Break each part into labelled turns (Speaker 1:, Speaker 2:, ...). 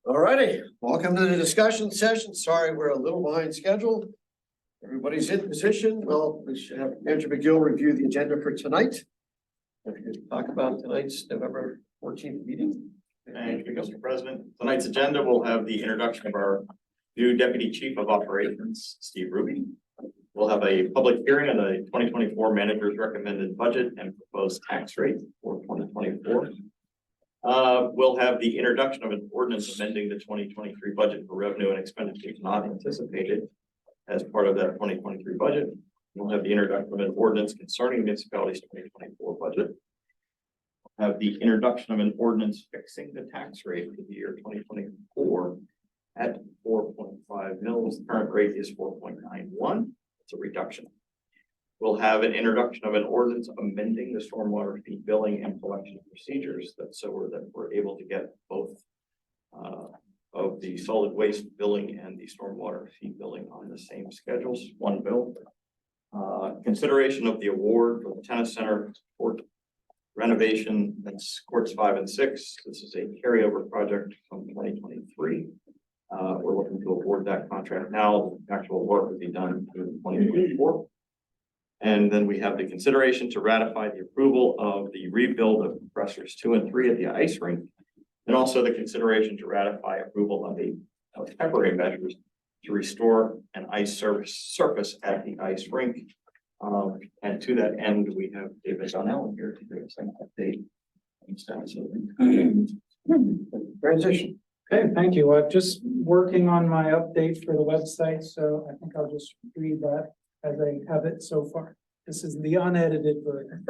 Speaker 1: All righty, welcome to the discussion session. Sorry, we're a little behind schedule. Everybody's in position. Well, we should have Andrew McGill review the agenda for tonight. If you could talk about tonight's November 14th meeting.
Speaker 2: Thank you, Mr. President. Tonight's agenda will have the introduction of our new Deputy Chief of Operations, Steve Ruby. We'll have a public hearing on the 2024 manager's recommended budget and proposed tax rate for 2024. We'll have the introduction of an ordinance amending the 2023 budget for revenue and expenditures not anticipated as part of that 2023 budget. We'll have the introduction of an ordinance concerning municipalities' 2024 budget. We'll have the introduction of an ordinance fixing the tax rate for the year 2024 at 4.5 mils. The current rate is 4.91. It's a reduction. We'll have an introduction of an ordinance amending the stormwater fee billing and collection procedures that we're able to get both of the solid waste billing and the stormwater fee billing on the same schedules, one bill. Consideration of the award for the tennis center court renovation. That's courts 5 and 6. This is a carryover project from 2023. We're looking to award that contract now. The actual work will be done in 2024. And then we have the consideration to ratify the approval of the rebuild of compressors 2 and 3 at the ice rink. And also the consideration to ratify approval of temporary measures to restore an ice surface at the ice rink. And to that end, we have David Donnell here to give us an update on the status of the
Speaker 1: Transition.
Speaker 3: Okay, thank you. I'm just working on my update for the website, so I think I'll just read that as I have it so far. This is the unedited version.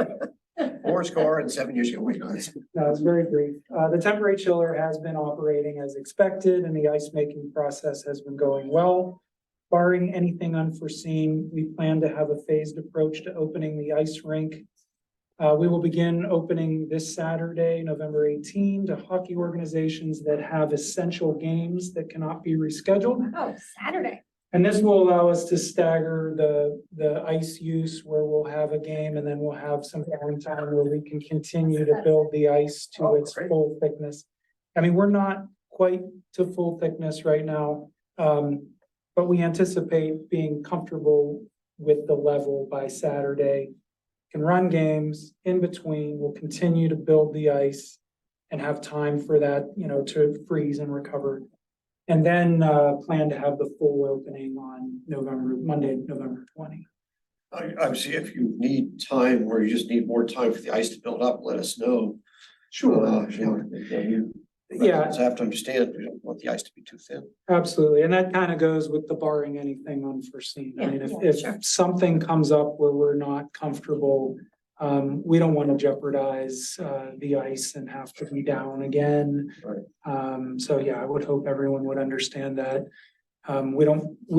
Speaker 1: 4 score and 7 years ago.
Speaker 3: No, it's very brief. The temporary chiller has been operating as expected and the ice making process has been going well. Barring anything unforeseen, we plan to have a phased approach to opening the ice rink. We will begin opening this Saturday, November 18, to hockey organizations that have essential games that cannot be rescheduled.
Speaker 4: Oh, Saturday.
Speaker 3: And this will allow us to stagger the ice use where we'll have a game and then we'll have some downtime where we can continue to build the ice to its full thickness. I mean, we're not quite to full thickness right now, but we anticipate being comfortable with the level by Saturday. Can run games in between. We'll continue to build the ice and have time for that, to freeze and recover. And then plan to have the full opening on Monday, November 20.
Speaker 1: Obviously, if you need time or you just need more time for the ice to build up, let us know.
Speaker 3: Sure.
Speaker 1: Yeah. I have to understand, we don't want the ice to be too thin.
Speaker 3: Absolutely. And that kind of goes with the barring anything unforeseen. I mean,
Speaker 4: Yeah,
Speaker 3: if
Speaker 4: sure.
Speaker 3: something comes up where we're not comfortable, we don't want to jeopardize the ice and have to be down again.
Speaker 1: Right.
Speaker 3: So yeah, I would hope everyone would understand that. We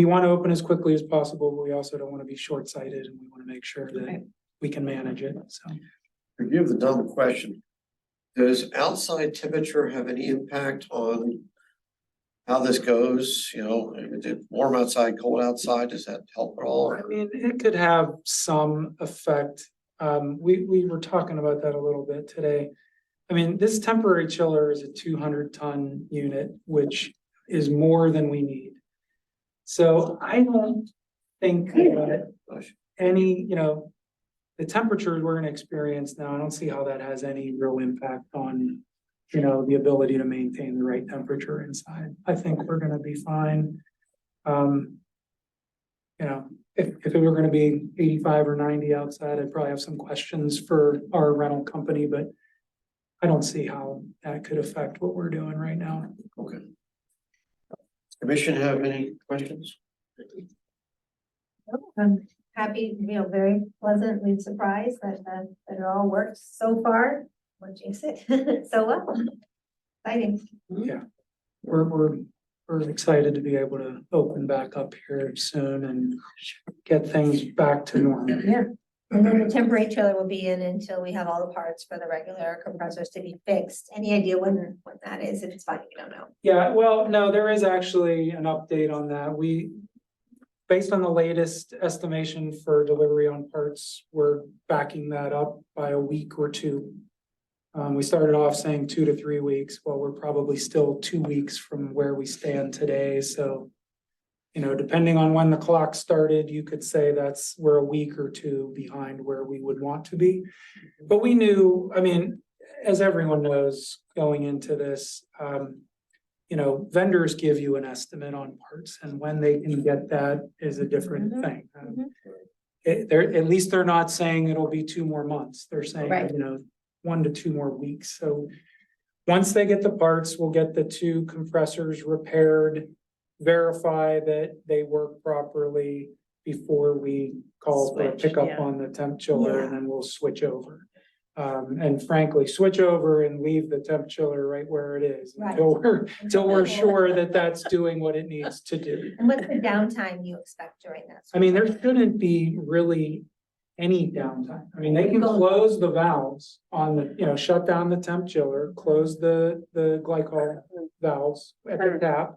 Speaker 3: want to open as quickly as possible, but we also don't want to be short-sighted and we want to make sure that we can manage it. So
Speaker 1: Forgive the dumb question. Does outside temperature have any impact on how this goes? Is it warm outside, cold outside? Does that help at all?
Speaker 3: I mean, it could have some effect. We were talking about that a little bit today. I mean, this temporary chiller is a 200-ton unit, which is more than we need. So I don't think that any, the temperatures we're going to experience now, I don't see how that has any real impact on, the ability to maintain the right temperature inside. I think we're going to be fine. If it were going to be 85 or 90 outside, I'd probably have some questions for our rental company, but I don't see how that could affect what we're doing right now.
Speaker 1: Okay. Commission have any questions?
Speaker 4: I'm happy, very pleasantly surprised that it all worked so far. What jinx it so well. Exciting.
Speaker 3: Yeah, we're excited to be able to open back up here soon and get things back to normal.
Speaker 4: Yeah. And then the temporary chiller will be in until we have all the parts for the regular compressors to be fixed. Any idea when that is? If it's fine, we don't know.
Speaker 3: Yeah, well, no, there is actually an update on that. Based on the latest estimation for delivery on parts, we're backing that up by a week or two. We started off saying 2 to 3 weeks. Well, we're probably still 2 weeks from where we stand today, so. You know, depending on when the clock started, you could say we're a week or two behind where we would want to be. But we knew, I mean, as everyone knows, going into this, you know, vendors give you an estimate on parts, and when they can get that is a different thing. At least they're not saying it'll be 2 more months. They're saying,
Speaker 4: Right.
Speaker 3: you know, 1 to 2 more weeks. So once they get the parts, we'll get the 2 compressors repaired, verify that they work properly before we call for a
Speaker 5: Switch,
Speaker 3: pickup
Speaker 5: yeah.
Speaker 3: on the temp chiller, and then we'll switch over. And frankly, switch over and leave the temp chiller right where it is
Speaker 4: Right.
Speaker 3: until we're sure that that's doing what it needs to do.
Speaker 4: And what's the downtime you expect during that?
Speaker 3: I mean, there shouldn't be really any downtime. I mean, they can close the valves on the, you know, shut down the temp chiller, close the glycol valves at the tap,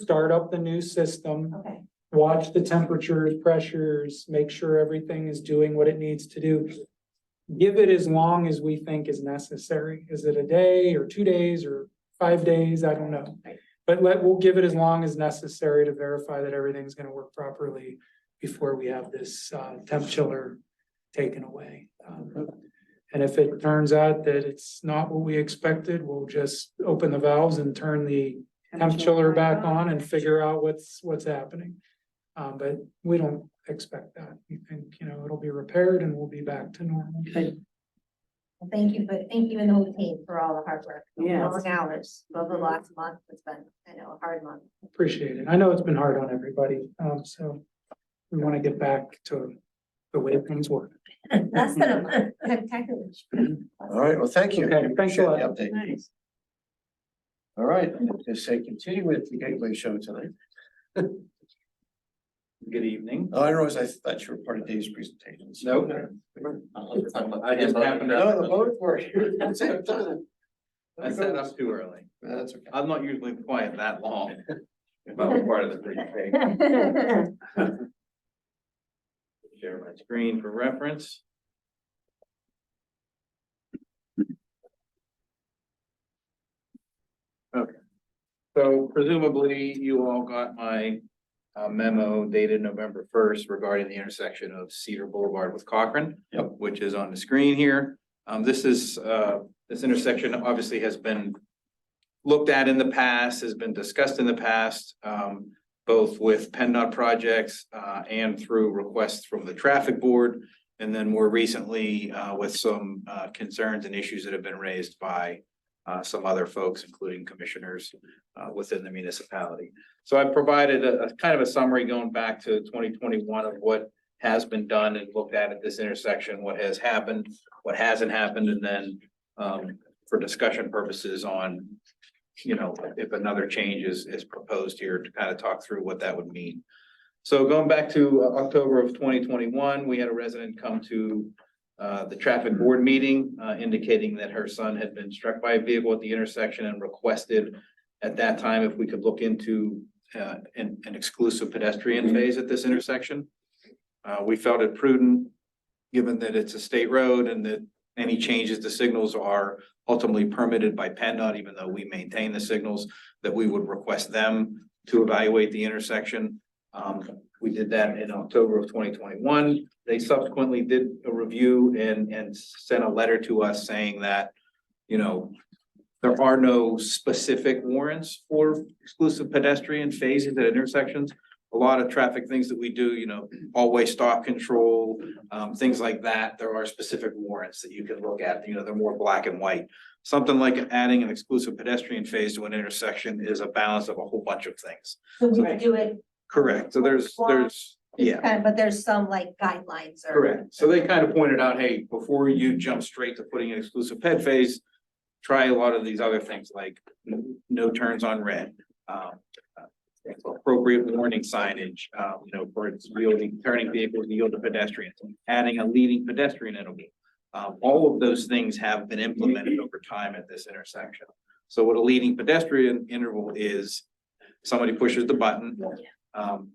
Speaker 3: start up the new system,
Speaker 4: Okay,
Speaker 3: watch the temperatures, pressures, make sure everything is doing what it needs to do. Give it as long as we think is necessary. Is it a day or 2 days or 5 days? I don't know. But we'll give it as long as necessary to verify that everything's gonna work properly before we have this temp chiller taken away. And if it turns out that it's not what we expected, we'll just open the valves and turn the temp chiller back on and figure out what's happening. But we don't expect that. We think, you know, it'll be repaired and we'll be back to normal.
Speaker 4: well, thank you, but thank you and the whole team for all the hard work.
Speaker 5: Yes.
Speaker 4: Long hours over the last month. It's been, I know, a hard month.
Speaker 3: Appreciate it. I know it's been hard on everybody, so we want to get back to the way things work.
Speaker 4: Less than a month, technically.
Speaker 1: All right, well, thank you.
Speaker 3: Okay, thanks a lot.
Speaker 1: Appreciate the update.
Speaker 5: Nice.
Speaker 1: All right, I'm gonna say continue with the Gateway Show tonight.
Speaker 6: Good evening.
Speaker 1: Oh, I realize I thought you were part of Dave's presentation.
Speaker 6: Nope. I just happened
Speaker 1: No, the
Speaker 6: to,
Speaker 1: both were here at the same time.
Speaker 6: I set up too early.
Speaker 1: That's okay.
Speaker 6: I'm not usually quiet that long. If I was part of the presentation. Share my screen for reference. Okay. So presumably you all got my memo dated November 1st regarding the intersection of Cedar Boulevard with Cochrane.
Speaker 1: Yep.
Speaker 6: Which is on the screen here. This intersection obviously has been looked at in the past, has been discussed in the past, both with PennDOT projects and through requests from the traffic board. And then more recently with some concerns and issues that have been raised by some other folks, including commissioners within the municipality. So I've provided a kind of a summary going back to 2021 of what has been done and looked at this intersection, what has happened, what hasn't happened, and then for discussion purposes on, you know, if another change is proposed here to kind of talk through what that would mean. So going back to October of 2021, we had a resident come to the traffic board meeting, indicating that her son had been struck by a vehicle at the intersection and requested at that time if we could look into an exclusive pedestrian phase at this intersection. We felt it prudent, given that it's a state road and that any changes to signals are ultimately permitted by PennDOT, even though we maintain the signals, that we would request them to evaluate the intersection. We did that in October of 2021. They subsequently did a review and sent a letter to us saying that, you know, there are no specific warrants for exclusive pedestrian phases at intersections. A lot of traffic things that we do, you know, all-way stop control, things like that, there are specific warrants that you can look at, you know, they're more black and white. Something like adding an exclusive pedestrian phase to an intersection is a balance of a whole bunch of things.
Speaker 4: So we could do it.
Speaker 6: Correct, so there's, yeah.
Speaker 4: But there's some like guidelines or.
Speaker 6: Correct, so they kind of pointed out, hey, before you jump straight to putting an exclusive ped phase, try a lot of these other things like no turns on red. Appropriate warning signage, you know, for yielding, turning vehicles to yield to pedestrians, adding a leading pedestrian interval. All of those things have been implemented over time at this intersection. So what a leading pedestrian interval is, somebody pushes the button,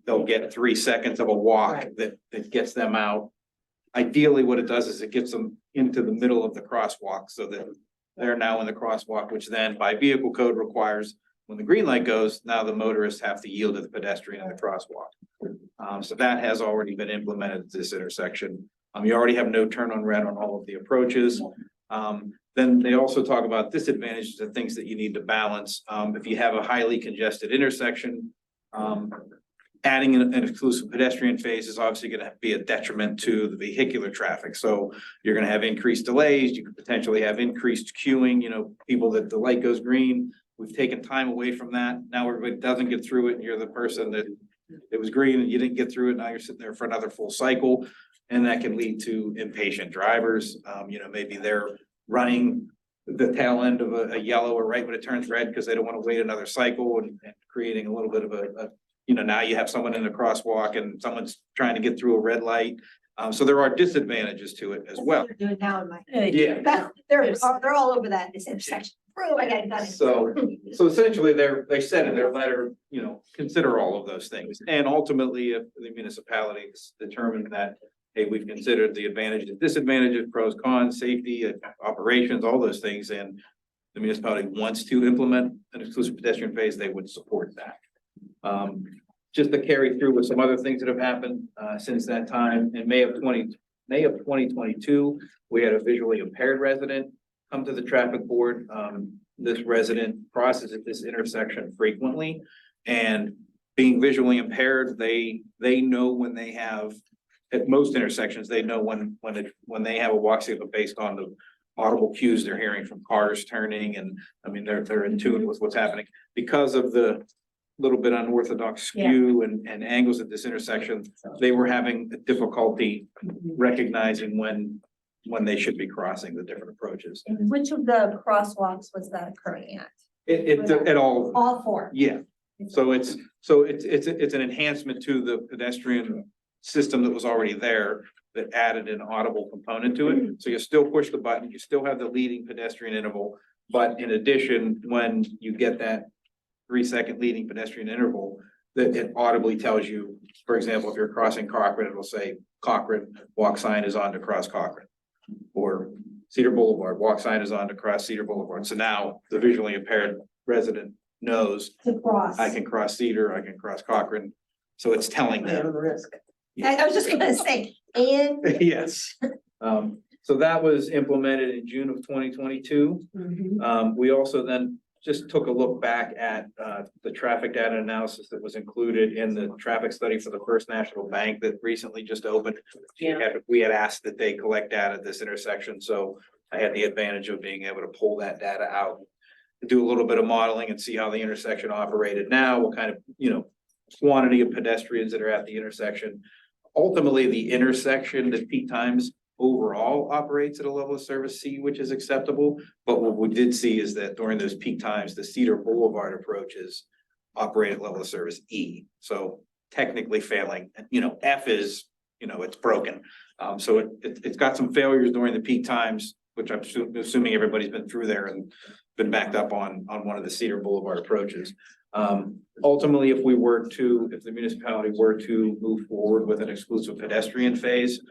Speaker 6: they'll get 3 seconds of a walk that gets them out. Ideally, what it does is it gets them into the middle of the crosswalk so that they're now in the crosswalk, which then by vehicle code requires when the green light goes, now the motorists have to yield to the pedestrian in the crosswalk. So that has already been implemented at this intersection. You already have no turn on red on all of the approaches. Then they also talk about disadvantages and things that you need to balance. If you have a highly congested intersection, adding an exclusive pedestrian phase is obviously going to be a detriment to the vehicular traffic. So you're going to have increased delays. You could potentially have increased queuing, people that the light goes green. We've taken time away from that. Now everybody doesn't get through it. And you're the person that it was green and you didn't get through it. Now you're sitting there for another full cycle. And that can lead to impatient drivers. Maybe they're running the tail end of a yellow or right when it turns red because they don't want to wait another cycle and creating a little bit of now you have someone in the crosswalk and someone's trying to get through a red light. So there are disadvantages to it as well.
Speaker 4: They're doing now in my.
Speaker 6: Yeah.
Speaker 4: They're all over that, this intersection. I got it.
Speaker 6: So essentially they said in their letter, consider all of those things. And ultimately, if the municipalities determine that, hey, we've considered the advantages, disadvantages, pros, cons, safety, operations, all those things, and the municipality wants to implement an exclusive pedestrian phase, they would support that. Just to carry through with some other things that have happened since that time, in May of 2022, we had a visually impaired resident come to the traffic board. This resident crosses at this intersection frequently, and being visually impaired, they know when they have, at most intersections, they know when they have a walk signal based on the audible cues they're hearing from cars turning, and they're in tune with what's happening because of the little bit unorthodox skew and angles at this intersection. They were having difficulty recognizing when they should be crossing the different approaches.
Speaker 4: And which of the crosswalks was that occurring at?
Speaker 6: It all,
Speaker 4: All four.
Speaker 6: yeah. So it's an enhancement to the pedestrian system that was already there that added an audible component to it. So you still push the button, you still have the leading pedestrian interval, but in addition, when you get that 3-second leading pedestrian interval, that it audibly tells you, for example, if you're crossing Cochrane, it'll say Cochrane, walk sign is on to cross Cochrane. Or Cedar Boulevard, walk sign is on to cross Cedar Boulevard. So now the visually impaired resident knows
Speaker 4: To cross.
Speaker 6: I can cross Cedar, I can cross Cochrane. So it's telling them.
Speaker 4: I was just gonna say, and.
Speaker 6: Yes. So that was implemented in June of 2022. We also then just took a look back at the traffic data analysis that was included in the traffic study for the First National Bank that recently just opened. We had asked that they collect data at this intersection, so I had the advantage of being able to pull that data out, do a little bit of modeling and see how the intersection operated now, what kind of, quantity of pedestrians that are at the intersection. Ultimately, the intersection, the peak times overall operates at a level of service C, which is acceptable. But what we did see is that during those peak times, the Cedar Boulevard approaches operate at level of service E. So technically failing, F is, it's broken. So it's got some failures during the peak times, which I'm assuming everybody's been through there and been backed up on one of the Cedar Boulevard approaches. Ultimately, if the municipality were to move forward with an exclusive pedestrian phase,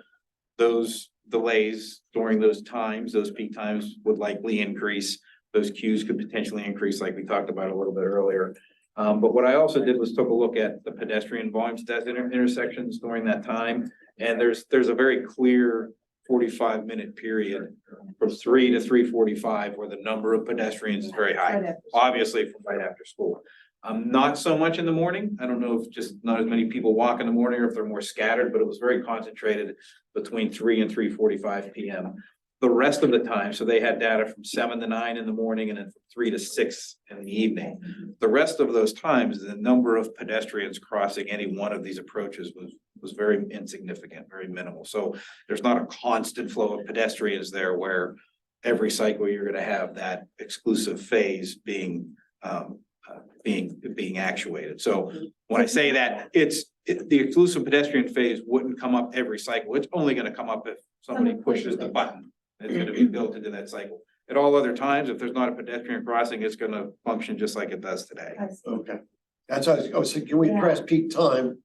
Speaker 6: those delays during those times, those peak times would likely increase. Those queues could potentially increase like we talked about a little bit earlier. But what I also did was took a look at the pedestrian volumes at intersections during that time. And there's a very clear 45-minute period from 3 to 3:45 where the number of pedestrians is very high, obviously from right after school. Not so much in the morning. I don't know if just not as many people walk in the morning or if they're more scattered, but it was very concentrated between 3 and 3:45 p.m. The rest of the time, so they had data from 7 to 9 in the morning and then from 3 to 6 in the evening. The rest of those times, the number of pedestrians crossing any one of these approaches was very insignificant, very minimal. So there's not a constant flow of pedestrians there where every cycle you're going to have that exclusive phase being actuated. So when I say that, the exclusive pedestrian phase wouldn't come up every cycle. It's only going to come up if somebody pushes the button. It's going to be built into that cycle. At all other times, if there's not a pedestrian crossing, it's going to function just like it does today.
Speaker 1: Okay. That's what I was saying, can we address peak time?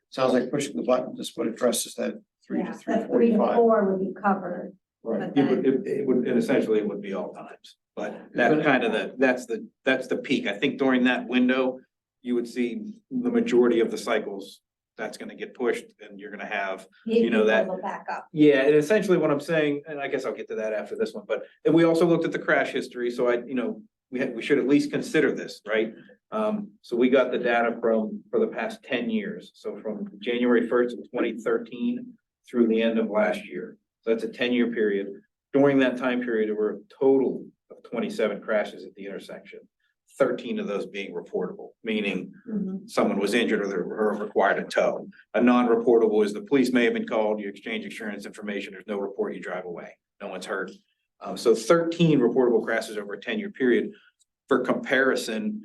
Speaker 1: Sounds like pushing the button, just what addresses that 3 to
Speaker 4: 3 to
Speaker 1: 3:45.
Speaker 4: 4 would be covered.
Speaker 1: Right.
Speaker 6: It essentially it would be all times, but that's kind of that's the peak. I think during that window, you would see the majority of the cycles, that's gonna get pushed and you're gonna have, you know, that.
Speaker 4: Will back up.
Speaker 6: Yeah, and essentially what I'm saying, and I guess I'll get to that after this one, but and we also looked at the crash history, so we should at least consider this, right? So we got the data for the past 10 years, so from January 1st of 2013 through the end of last year. So that's a 10-year period. During that time period, there were a total of 27 crashes at the intersection. 13 of those being reportable, meaning someone was injured or they were required a tow. A non-reportable is the police may have been called, you exchange insurance information, there's no report, you drive away, no one's hurt. So 13 reportable crashes over a 10-year period. For comparison,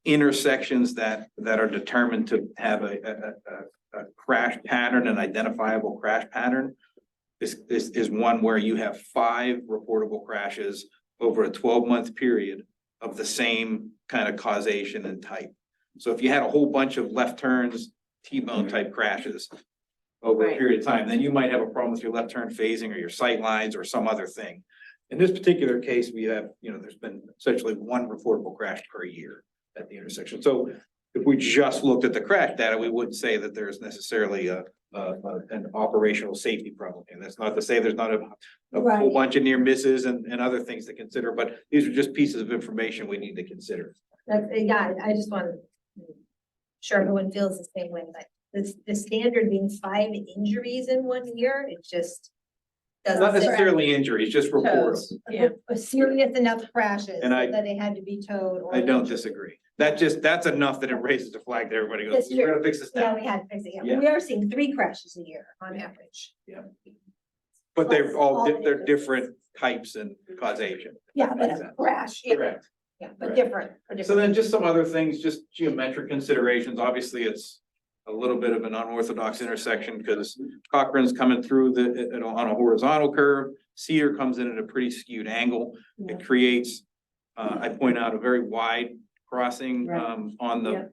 Speaker 6: intersections that are determined to have a crash pattern, an identifiable crash pattern, is one where you have 5 reportable crashes over a 12-month period of the same kind of causation and type. So if you had a whole bunch of left turns, T-bone type crashes over a period of time, then you might have a problem with your left turn phasing or your sight lines or some other thing. In this particular case, we have, there's been essentially 1 reportable crash per year at the intersection. So if we just looked at the crash data, we wouldn't say that there's necessarily an operational safety problem. And that's not to say there's not a whole bunch of near misses and other things to consider, but these are just pieces of information we need to consider.
Speaker 4: Yeah, I just want to, sure everyone feels the same way, but the standard being 5 injuries in 1 year, it just doesn't.
Speaker 6: Not necessarily injuries, just reportable.
Speaker 4: A serious enough crashes
Speaker 6: And I-
Speaker 4: that they had to be towed. or-
Speaker 6: I don't disagree. That's enough that it raises the flag that everybody goes,
Speaker 4: That's
Speaker 6: we're
Speaker 4: true.
Speaker 6: gonna fix this
Speaker 4: Yeah,
Speaker 6: now.
Speaker 4: we had to fix it.
Speaker 6: Yeah.
Speaker 4: Yeah, we are seeing 3 crashes a year on average.
Speaker 6: But they're
Speaker 4: Plus
Speaker 6: all,
Speaker 4: all the
Speaker 6: they're different types and causation.
Speaker 4: Yeah, but
Speaker 6: Exactly.
Speaker 4: crash, yeah,
Speaker 6: Correct.
Speaker 4: yeah, but
Speaker 6: Correct.
Speaker 4: different. for
Speaker 6: So
Speaker 4: different-
Speaker 6: then just some other things, just geometric considerations. Obviously, it's a little bit of an unorthodox intersection because Cochrane's coming through on a horizontal curve. Cedar comes in at a pretty skewed angle.
Speaker 4: Yeah.
Speaker 6: It creates, I point out, a very wide crossing,
Speaker 4: Right.
Speaker 6: on
Speaker 4: Yep.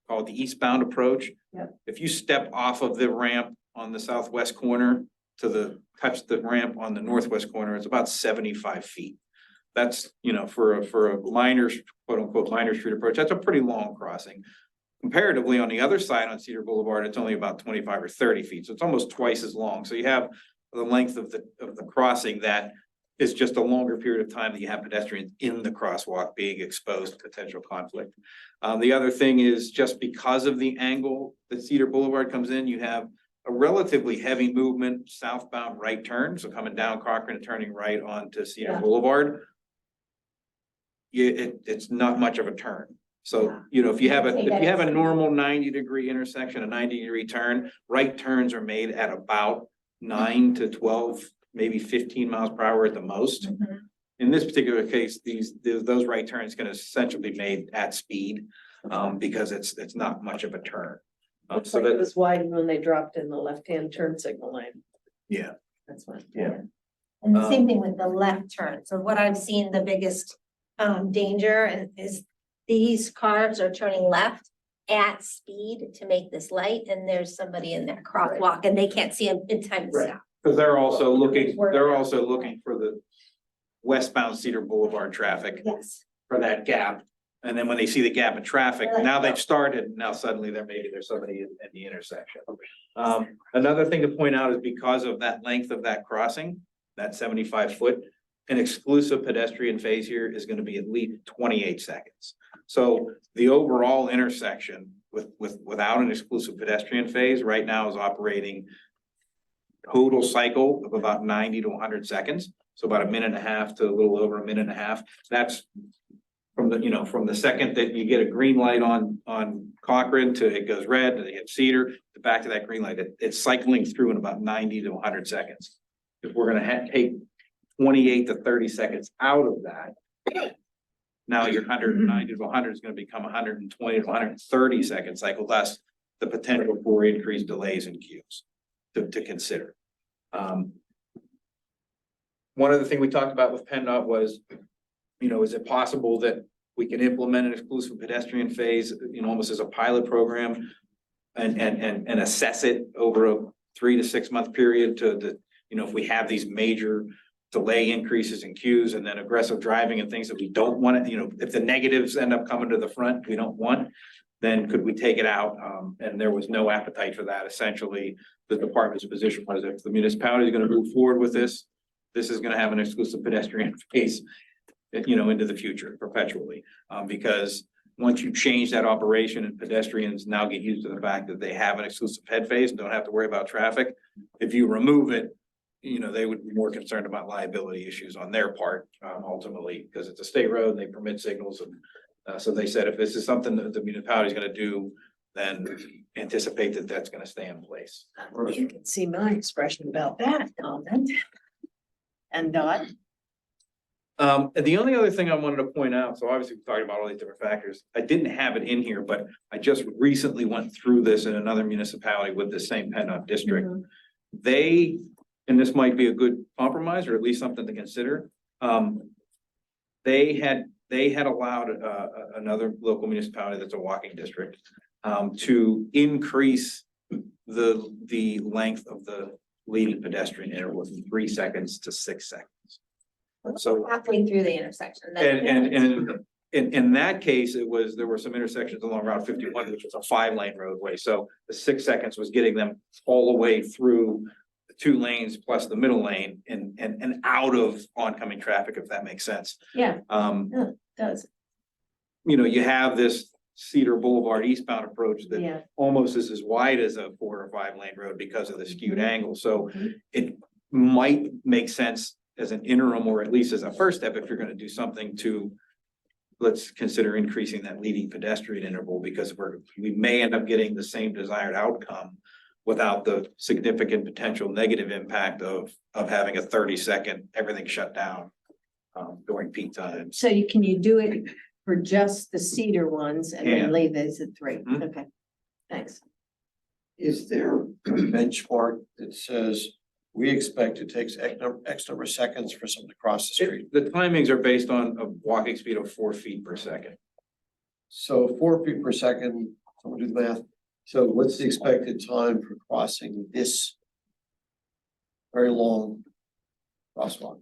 Speaker 6: called the eastbound approach.
Speaker 4: Yep.
Speaker 6: If you step off of the ramp on the southwest corner to touch the ramp on the northwest corner, it's about 75 feet. That's, for a minor, quote unquote, minor street approach, that's a pretty long crossing. Comparatively, on the other side on Cedar Boulevard, it's only about 25 or 30 feet, so it's almost twice as long. So you have the length of the crossing that is just a longer period of time that you have pedestrians in the crosswalk being exposed to potential conflict. The other thing is just because of the angle that Cedar Boulevard comes in, you have a relatively heavy movement southbound right turn, so coming down Cochrane and turning right onto Cedar
Speaker 4: Yeah.
Speaker 6: Boulevard. It's not much of a turn. So, if you have a normal 90-degree intersection, a 90-degree turn, right turns are made at about 9 to 12, maybe 15 miles per hour at the most.
Speaker 4: Mhm.
Speaker 6: In this particular case, those right turns can essentially be made at speed, because it's not much of a turn.
Speaker 5: Looks
Speaker 6: So
Speaker 5: like it
Speaker 6: that,
Speaker 5: was widened when they dropped in the left-hand turn signal lane.
Speaker 6: yeah,
Speaker 5: That's what.
Speaker 6: Yeah.
Speaker 4: And the same thing with the left turn. So what I've seen, the biggest danger is these cars are turning left at speed to make this light, and there's somebody in that crosswalk and they can't see them in time to
Speaker 6: Right.
Speaker 4: stop.
Speaker 6: because they're also looking for the westbound Cedar Boulevard traffic
Speaker 4: Yes.
Speaker 6: for that gap. And then when they see the gap in traffic,
Speaker 4: They're like,
Speaker 6: now they've
Speaker 4: "Oh."
Speaker 6: started, now suddenly there's somebody at the intersection. Another thing to point out is because of that length of that crossing, that 75 foot, an exclusive pedestrian phase here is gonna be at least 28 seconds. So the overall intersection without an exclusive pedestrian phase right now is operating total cycle of about 90 to 100 seconds. So about a minute and a half to a little over a minute and a half. That's from the second that you get a green light on Cochrane to it goes red, and they hit Cedar, to back to that green light, it's cycling through in about 90 to 100 seconds. If we're gonna take 28 to 30 seconds out of that, now your 190 to 100 is gonna become 120 to 130 second cycle, thus the potential for increased delays and queues to consider. One other thing we talked about with PennDOT was, is it possible that we can implement an exclusive pedestrian phase, almost as a pilot program and assess it over a 3 to 6 month period to you know, if we have these major delay increases in queues and then aggressive driving and things that we don't want to, you know, if the negatives end up coming to the front, we don't want, then could we take it out? And there was no appetite for that. Essentially, the department's position was if the municipality is going to move forward with this, this is going to have an exclusive pedestrian phase, you know, into the future perpetually. Because once you change that operation and pedestrians now get used to the fact that they have an exclusive head phase and don't have to worry about traffic, if you remove it, you know, they would be more concerned about liability issues on their part, ultimately, because it's a state road and they permit signals. And so they said, if this is something that the municipality is going to do, then anticipate that that's going to stay in place.
Speaker 5: You can see my expression about that comment. And Dot,
Speaker 6: And the only other thing I wanted to point out, so obviously we talked about all these different factors. I didn't have it in here, but I just recently went through this in another municipality with the same PennDOT district. They, and this might be a good compromise or at least something to consider. They had allowed another local municipality that's a walking district to increase the length of the leading pedestrian interval from 3 seconds to 6 seconds. So
Speaker 4: Halfway through the intersection.
Speaker 6: and in that case, there were some intersections along Route 51, which was a 5-lane roadway. So the 6 seconds was getting them all the way through the 2 lanes plus the middle lane and out of oncoming traffic, if that makes sense.
Speaker 5: yeah,
Speaker 6: Um,
Speaker 5: does,
Speaker 6: you know, you have this Cedar Boulevard eastbound approach that
Speaker 5: yeah.
Speaker 6: almost is as wide as a 4 or 5 lane road because of the skewed
Speaker 5: Mhm.
Speaker 6: angle. So
Speaker 5: Mhm.
Speaker 6: it might make sense as an interim or at least as a first step, if you're gonna do something to, let's consider increasing that leading pedestrian interval because we may end up getting the same desired outcome without the significant potential negative impact of having a 30-second, everything shut down during peak times.
Speaker 5: So can you do it for just the Cedar ones and then
Speaker 6: Can.
Speaker 5: leave those at 3?
Speaker 6: Mhm.
Speaker 5: Okay, thanks.
Speaker 1: Is there a benchmark that says we expect it takes X number of seconds for someone to cross the street?
Speaker 6: The timings are based on a walking speed of 4 feet per second.
Speaker 1: So 4 feet per second, someone do the math. So what's the expected time for crossing this very long crosswalk?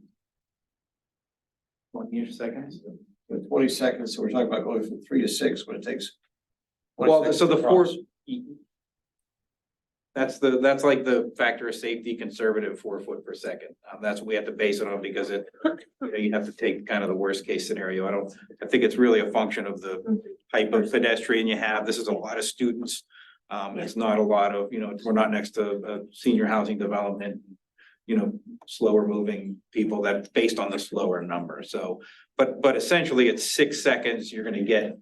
Speaker 6: 20 seconds.
Speaker 1: With 20 seconds, so we're talking about going from 3 to 6 when it takes. 20
Speaker 6: Well,
Speaker 1: seconds
Speaker 6: so
Speaker 1: to
Speaker 6: the 4.
Speaker 1: cross.
Speaker 6: That's like the factor of safety conservative 4 foot per second. That's what we have to base it on because you have to take kind of the worst case scenario. I think it's really a function of the type of pedestrian you have. This is a lot of students. It's not a lot of, you know, we're not next to a senior housing development, you know, slower moving people that based on the slower number. So, but essentially it's 6 seconds, you're gonna get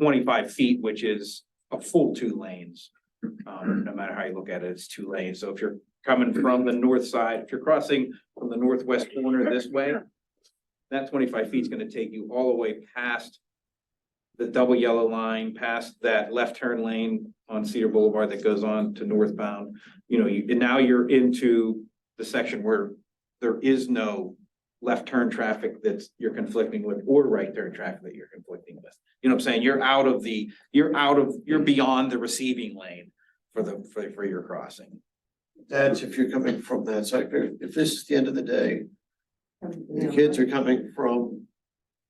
Speaker 6: 25 feet, which is a full 2 lanes. No matter how you look at it, it's 2 lanes. So if you're coming from the north side, if you're crossing from the northwest corner this way, that 25 feet is going to take you all the way past the double yellow line, past that left turn lane on Cedar Boulevard that goes on to northbound. You know, and now you're into the section where there is no left turn traffic that you're conflicting with or right turn traffic that you're conflicting with. You know what I'm saying? You're beyond the receiving lane for your crossing.
Speaker 1: That's if you're coming from that side. If this is the end of the day, the kids are coming from,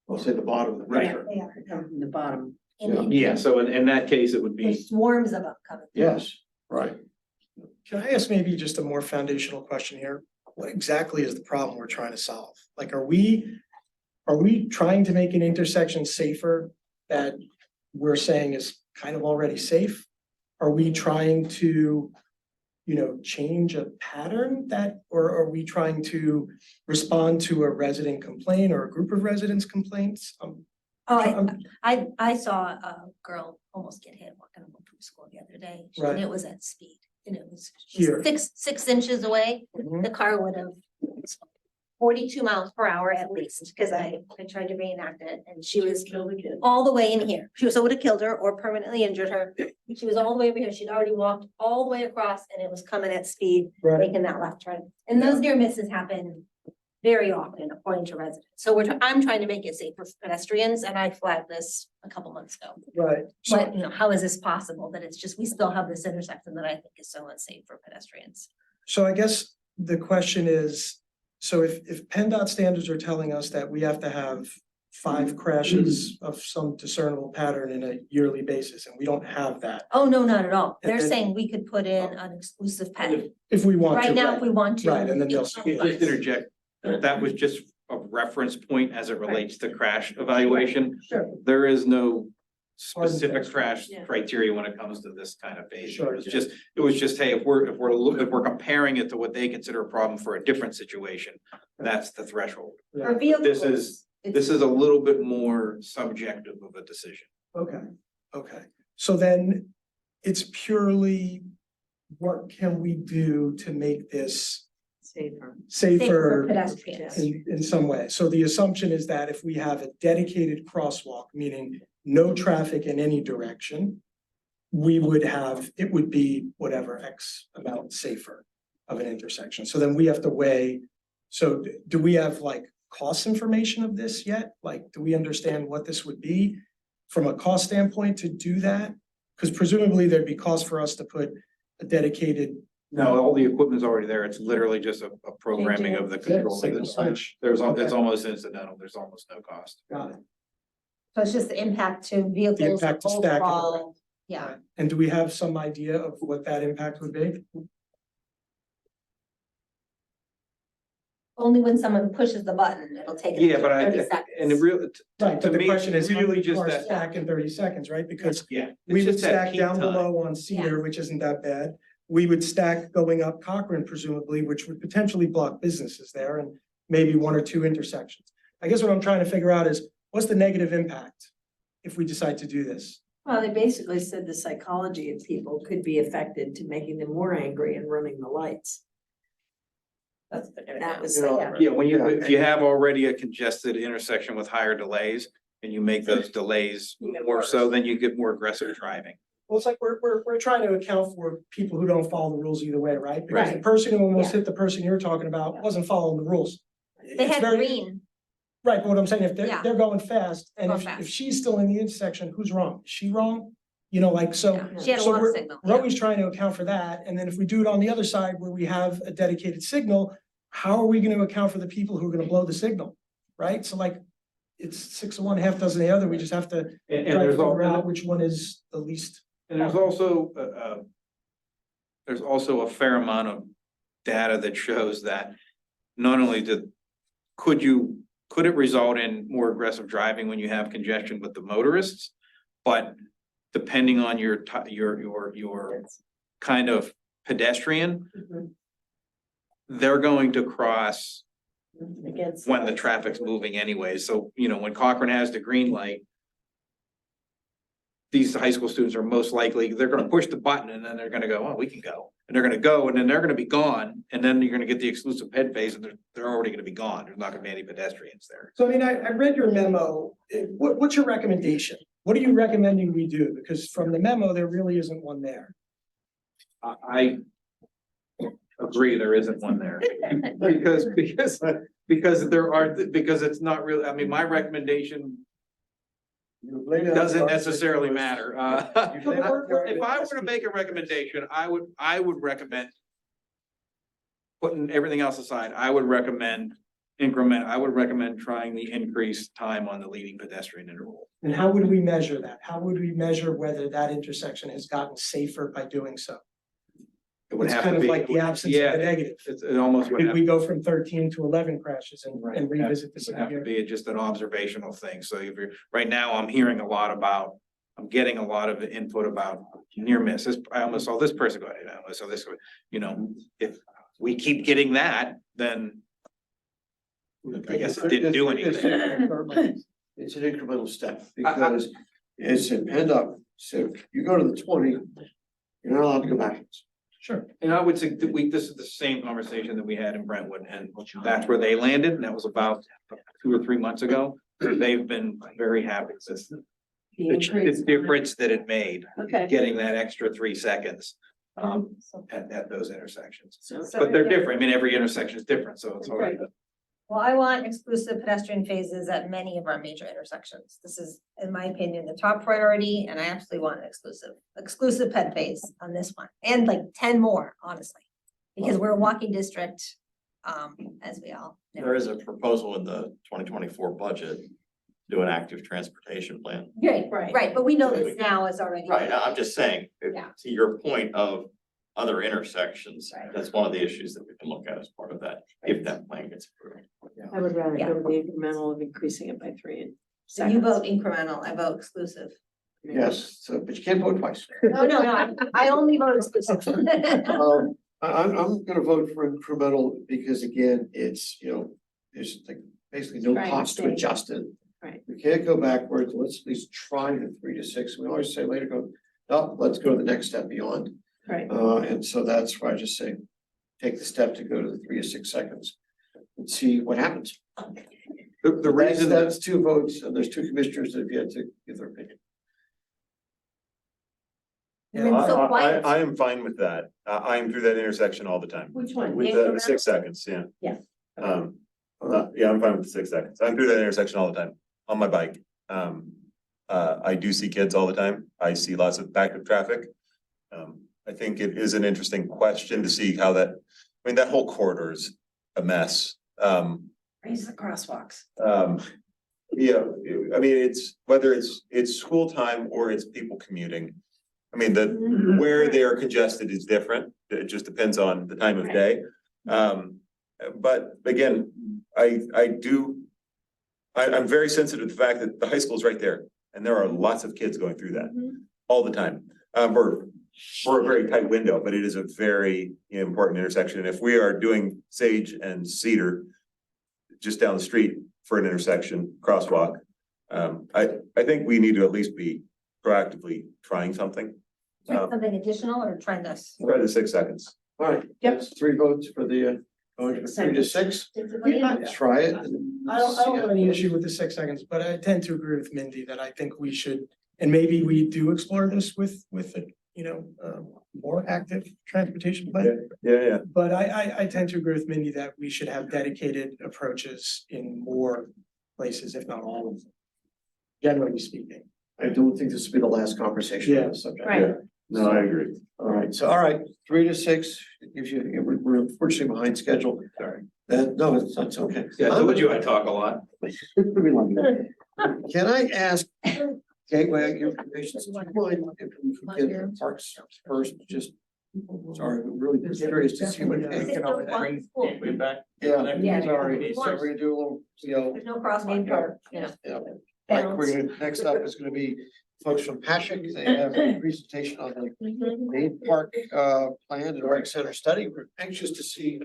Speaker 1: I'll say the bottom of the
Speaker 6: Right.
Speaker 1: picture.
Speaker 4: They are.
Speaker 5: From the bottom.
Speaker 6: Yeah, so in that case, it would be,
Speaker 4: There's swarms of them coming.
Speaker 1: Yes, right.
Speaker 7: Can I ask maybe just a more foundational question here? What exactly is the problem we're trying to solve? Like, are we trying to make an intersection safer that we're saying is kind of already safe? Are we trying to, you know, change a pattern or are we trying to respond to a resident complaint or a group of residents' complaints?
Speaker 4: Oh, I saw a girl almost get hit walking home from school the other day.
Speaker 7: Right.
Speaker 4: And it was at speed and it was
Speaker 7: Here.
Speaker 4: six inches away.
Speaker 7: Mhm.
Speaker 4: The car would have 42 miles per hour at least, because I tried to reenact it and she was all the way in here. She would have killed her or permanently injured her. She was all the way over here. She'd already walked all the way across and it was coming at speed,
Speaker 7: Right.
Speaker 4: making that left turn. And those near misses happen very often according to residents. So I'm trying to make it safe for pedestrians and I flagged this a couple months ago.
Speaker 7: Right. So,
Speaker 4: But, you know, how is this possible that it's just, we still have this intersection that I think is so unsafe for pedestrians?
Speaker 7: so I guess the question is, so if PennDOT standards are telling us that we have to have 5 crashes of some discernible pattern in a yearly basis, and we don't have that,
Speaker 4: Oh, no, not at all.
Speaker 7: And
Speaker 4: They're
Speaker 7: then-
Speaker 4: saying we could put in an exclusive pen.
Speaker 7: if we want to.
Speaker 4: Right now, if we want to.
Speaker 7: Right, and then they'll
Speaker 4: it's
Speaker 7: see it.
Speaker 4: fine.
Speaker 6: Just interject, that was just a reference point as it relates to crash evaluation.
Speaker 7: Sure.
Speaker 6: There is no
Speaker 7: Hard and
Speaker 6: specific
Speaker 7: fast.
Speaker 6: crash
Speaker 5: Yeah.
Speaker 6: criteria when it comes to this kind of phase.
Speaker 7: Sure.
Speaker 6: It was just, hey, if we're comparing it to what they consider a problem for a different situation, that's the threshold.
Speaker 4: For vehicles.
Speaker 6: This is a little bit more subjective of a decision.
Speaker 7: Okay, so then it's purely, what can we do to make this
Speaker 5: Safer.
Speaker 4: Safer for
Speaker 7: safer
Speaker 4: pedestrians.
Speaker 7: in some way? So the assumption is that if we have a dedicated crosswalk, meaning no traffic in any direction, we would have, it would be whatever X amount safer of an intersection. So then we have to weigh, so do we have like cost information of this yet? Like, do we understand what this would be from a cost standpoint to do that? Because presumably there'd be cost for us to put a dedicated.
Speaker 6: No, all the equipment's already there. It's literally just a programming of the control.
Speaker 7: Signal switch.
Speaker 6: It's
Speaker 7: Okay.
Speaker 6: almost incidental. There's almost no cost.
Speaker 7: Got it.
Speaker 4: So it's just the impact to vehicles
Speaker 7: impact to stacking.
Speaker 4: overall. Yeah,
Speaker 7: And do we have some idea of what that impact would be?
Speaker 4: only when someone pushes the button, it'll take.
Speaker 6: Yeah, but
Speaker 4: 30 seconds.
Speaker 6: and it really,
Speaker 7: Right,
Speaker 6: to
Speaker 7: but the
Speaker 6: me,
Speaker 7: question is, how
Speaker 6: really
Speaker 7: many
Speaker 6: just
Speaker 7: cars
Speaker 6: that-
Speaker 7: stack in 30 seconds, right? Because
Speaker 6: yeah.
Speaker 7: we
Speaker 6: it's
Speaker 7: would
Speaker 6: just that
Speaker 7: stack
Speaker 6: peak
Speaker 7: down
Speaker 6: time.
Speaker 7: below on Cedar, which isn't that bad. We would stack going up Cochrane presumably, which would potentially block businesses there and maybe 1 or 2 intersections. I guess what I'm trying to figure out is, what's the negative impact if we decide to do this?
Speaker 5: Well, they basically said the psychology of people could be affected to making them more angry and running the lights. That was, yeah.
Speaker 6: Yeah, when if you have already a congested intersection with higher delays and you make those delays more so, then you get more aggressive driving.
Speaker 7: Well, it's like we're trying to account for people who don't follow the rules either way, right? Because the
Speaker 4: Right.
Speaker 7: person who almost
Speaker 4: Yeah.
Speaker 7: hit the person you're talking about wasn't following the rules.
Speaker 4: They
Speaker 7: It's
Speaker 4: had
Speaker 7: very-
Speaker 4: green,
Speaker 7: Right, but what I'm saying, if
Speaker 4: Yeah.
Speaker 7: they're going fast, and
Speaker 4: Going
Speaker 7: if
Speaker 4: fast.
Speaker 7: she's still in the intersection, who's wrong? Is she wrong? You know, like, so.
Speaker 4: yeah, she had a
Speaker 7: So
Speaker 4: walk signal.
Speaker 7: We're always trying to account for that, and then if we do it on the other side where we have a dedicated signal, how are we gonna account for the people who are gonna blow the signal? Right, so like, it's 6 of one, half dozen of the other, we just have to
Speaker 6: And
Speaker 7: try to
Speaker 6: there's
Speaker 7: figure out
Speaker 6: all,
Speaker 7: which one is the least.
Speaker 6: and there's also a fair amount of data that shows that not only could it result in more aggressive driving when you have congestion with the motorists, but depending on your kind of pedestrian, they're going to cross
Speaker 5: Against.
Speaker 6: when the traffic's moving anyway. So, when Cochrane has the green light, these high school students are most likely, they're gonna push the button and then they're gonna go, oh, we can go. And they're gonna go and then they're gonna be gone. And then you're gonna get the exclusive head phase and they're already gonna be gone. There's not gonna be any pedestrians there.
Speaker 7: So I mean, I read your memo. What's your recommendation? What are you recommending we do? Because from the memo, there really isn't one there.
Speaker 6: I agree, there isn't one there. Because it's not really, I mean, my recommendation doesn't necessarily matter. If I were to make a recommendation, I would recommend putting everything else aside, I would recommend trying the increased time on the leading pedestrian interval.
Speaker 7: And how would we measure that? How would we measure whether that intersection has gotten safer by doing so?
Speaker 6: It would
Speaker 7: It's
Speaker 6: have
Speaker 7: kind
Speaker 6: to
Speaker 7: of
Speaker 6: be,
Speaker 7: like the absence of
Speaker 6: yeah,
Speaker 7: the negative.
Speaker 6: it almost would
Speaker 7: Did
Speaker 6: have.
Speaker 7: we go from 13 to 11 crashes and revisit this
Speaker 6: Would have to
Speaker 7: again?
Speaker 6: be just an observational thing. So if you're, right now, I'm getting a lot of input about near misses. I almost saw this person go, I almost saw this, if we keep getting that, then I guess it didn't do anything.
Speaker 1: It's an incremental step, because it's in PennDOT, so you go to the 20, you're not allowed to go backwards.
Speaker 7: Sure.
Speaker 6: And I would say that this is the same conversation that we had in Brentwood, and that's where they landed, and that was about 2 or 3 months ago. They've been very happy with the difference that it made,
Speaker 5: Okay.
Speaker 6: getting that extra 3 seconds at those intersections.
Speaker 5: So-
Speaker 6: But they're different. I mean, every intersection is different, so it's hard to.
Speaker 4: Well, I want exclusive pedestrian phases at many of our major intersections. This is, in my opinion, the top priority, and I absolutely want an exclusive ped phase on this one, and like 10 more, honestly. Because we're a walking district, as we all know.
Speaker 2: There is a proposal in the 2024 budget, to do an active transportation plan.
Speaker 4: Right, right, but we know this now is already.
Speaker 2: Right, I'm just saying,
Speaker 4: Yeah.
Speaker 2: to your point of other intersections,
Speaker 4: Right.
Speaker 2: that's one of the issues that we can look at as part of that, if that plan gets approved.
Speaker 5: I would rather
Speaker 4: Yeah.
Speaker 5: go with the incremental of increasing it by 3
Speaker 4: So you
Speaker 5: seconds.
Speaker 4: vote incremental, I vote exclusive.
Speaker 1: Yes, so, but you can't vote twice.
Speaker 4: No, I only vote exclusive.
Speaker 1: I'm gonna vote for incremental because again, it's, there's like basically no
Speaker 5: Trying to
Speaker 1: cost to
Speaker 5: stay.
Speaker 1: adjust it.
Speaker 5: Right.
Speaker 1: We can't go backwards. Let's at least try the 3 to 6. We always say later go, no, let's go to the next step beyond.
Speaker 5: Right.
Speaker 1: And so that's why I just say, take the step to go to the 3 to 6 seconds and see what happens.
Speaker 6: The reason that,
Speaker 1: That's 2 votes and there's 2 commissioners that have yet to give their opinion.
Speaker 4: You've been so quiet.
Speaker 8: I am fine with that. I am through that intersection all the time.
Speaker 5: Which one?
Speaker 8: With the 6 seconds, yeah.
Speaker 5: Yeah.
Speaker 8: Yeah, I'm fine with the 6 seconds. I'm through that intersection all the time on my bike. I do see kids all the time. I see lots of active traffic. I think it is an interesting question to see how that, I mean, that whole corridor is a mess.
Speaker 5: Raise the crosswalks.
Speaker 8: Yeah, I mean, it's whether it's school time or it's people commuting. I mean, where they are congested is different. It just depends on the time of day. But again, I'm very sensitive to the fact that the high school is right there. And there are lots of kids going through that all the time. We're a very tight window, but it is a very important intersection. And if we are doing Sage and Cedar just down the street for an intersection crosswalk, I think we need to at least be proactively trying something.
Speaker 4: Something additional or trying this?
Speaker 8: Try the 6 seconds.
Speaker 1: All right, that's 3 votes for the, going from 3 to 6. Let's try it. and
Speaker 7: I don't
Speaker 1: see
Speaker 7: have
Speaker 1: how-
Speaker 7: any issue with the 6 seconds, but I tend to agree with Mindy that I think we should, and maybe we do explore this with a, more active transportation plan.
Speaker 8: Yeah.
Speaker 7: But I tend to agree with Mindy that we should have dedicated approaches in more places, if not all of them. Generally speaking.
Speaker 1: I don't think this will be the last conversation on the subject.
Speaker 5: Right.
Speaker 8: No, I agree.
Speaker 1: All right, 3 to 6, it gives you, we're unfortunately behind schedule.
Speaker 6: Sorry.
Speaker 1: No, it's okay.
Speaker 6: yeah, I told you I talk a lot.
Speaker 1: Can I ask Gateway Information, do you mind if we can get parks first, just, sorry, I'm really curious to see what.
Speaker 4: Is it no cross-
Speaker 1: Yeah,
Speaker 4: Yeah.
Speaker 1: sorry, so we're gonna do a little,
Speaker 4: There's no crosswalk or,
Speaker 1: yeah. Like, we're gonna, next up is gonna be folks from Pashick, they have a presentation on the main park, plan and rec center study, we're anxious to see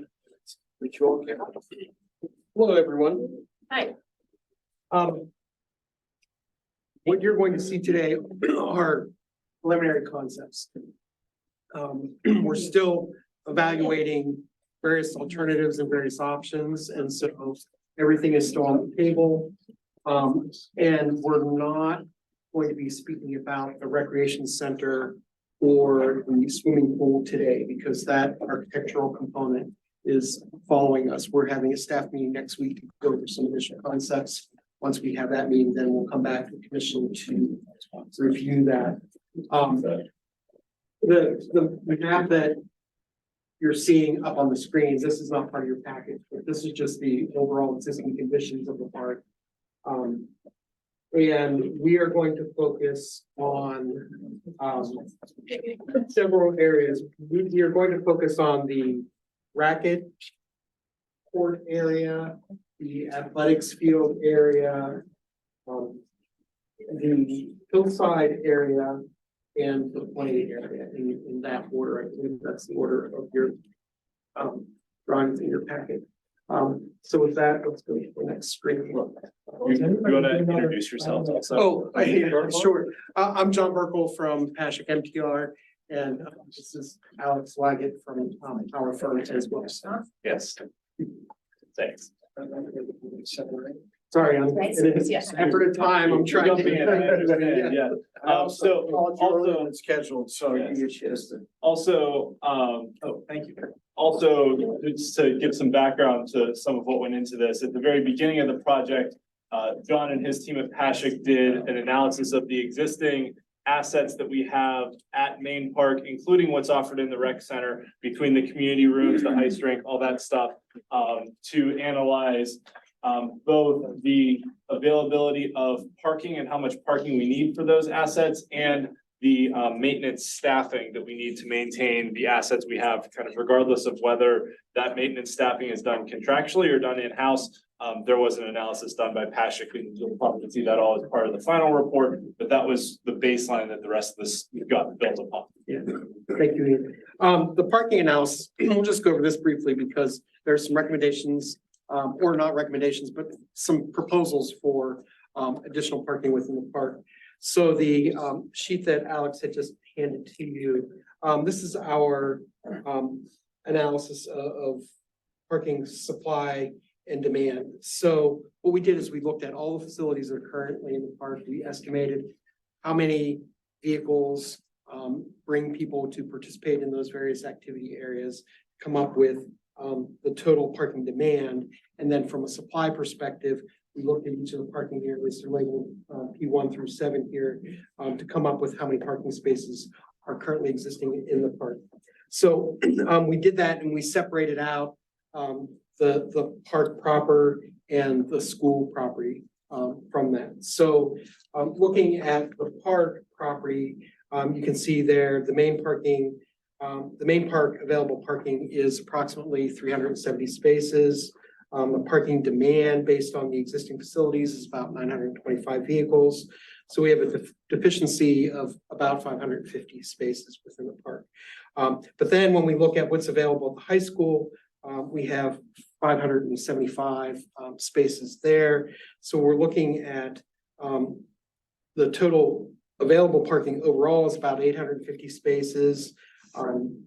Speaker 1: what you all can.
Speaker 9: Hello, everyone.
Speaker 5: Hi.
Speaker 9: What you're going to see today are preliminary concepts. We're still evaluating various alternatives and various options, and so everything is still on the table. And we're not going to be speaking about the recreation center or the swimming pool today, because that architectural component is following us. We're having a staff meeting next week to go over some initial concepts. Once we have that meeting, then we'll come back to the commission to review that. The map that you're seeing up on the screens, this is not part of your package, but this is just the overall existing conditions of the park. And we are going to focus on several areas. We are going to focus on the racket court area, the athletics field area, the hillside area, and the play area in that order. I believe that's the order of your drawings in your packet. So with that, let's go to the next screen.
Speaker 10: You wanna introduce yourself also?
Speaker 9: Oh, yeah, sure. I'm John Burkle from Pashick MTR, and this is Alex Waggett from our firm as well.
Speaker 10: Yes. Thanks.
Speaker 9: Sorry, I'm,
Speaker 4: Thanks.
Speaker 9: it is
Speaker 4: Yes.
Speaker 9: effort of time, I'm trying
Speaker 10: Jumping in, I understand,
Speaker 9: to.
Speaker 10: yeah.
Speaker 1: So,
Speaker 10: also-
Speaker 1: it's scheduled, so you get a chance to.
Speaker 10: Also,
Speaker 9: Oh, thank you.
Speaker 10: also, just to give some background to some of what went into this, at the very beginning of the project, John and his team at Pashick did an analysis of the existing assets that we have at Main Park, including what's offered in the rec center, between the community rooms, the ice rink, all that stuff, to analyze both the availability of parking and how much parking we need for those assets, and the maintenance staffing that we need to maintain the assets we have, kind of regardless of whether that maintenance staffing is done contractually or done in-house. There was an analysis done by Patrick, and you'll probably see that all as part of the final report, but that was the baseline that the rest of this we've got built upon.
Speaker 9: Yeah, thank you. Ian. The parking analysis, we'll just go over this briefly because there's some recommendations, or not recommendations, but some proposals for additional parking within the park. So the sheet that Alex had just handed to you, this is our analysis of parking supply and demand. So what we did is we looked at all the facilities that are currently in the park. We estimated how many vehicles bring people to participate in those various activity areas, come up with the total parking demand. And then from a supply perspective, we looked at each of the parking areas, labeled P1 through 7 here, to come up with how many parking spaces are currently existing in the park. So we did that and we separated out the park proper and the school property from that. So looking at the park property, you can see there the main park available parking is approximately 370 spaces. The parking demand based on the existing facilities is about 925 vehicles. So we have a deficiency of about 550 spaces within the park. But then when we look at what's available at the high school, we have 575 spaces there. So we're looking at the total available parking overall is about 850 spaces.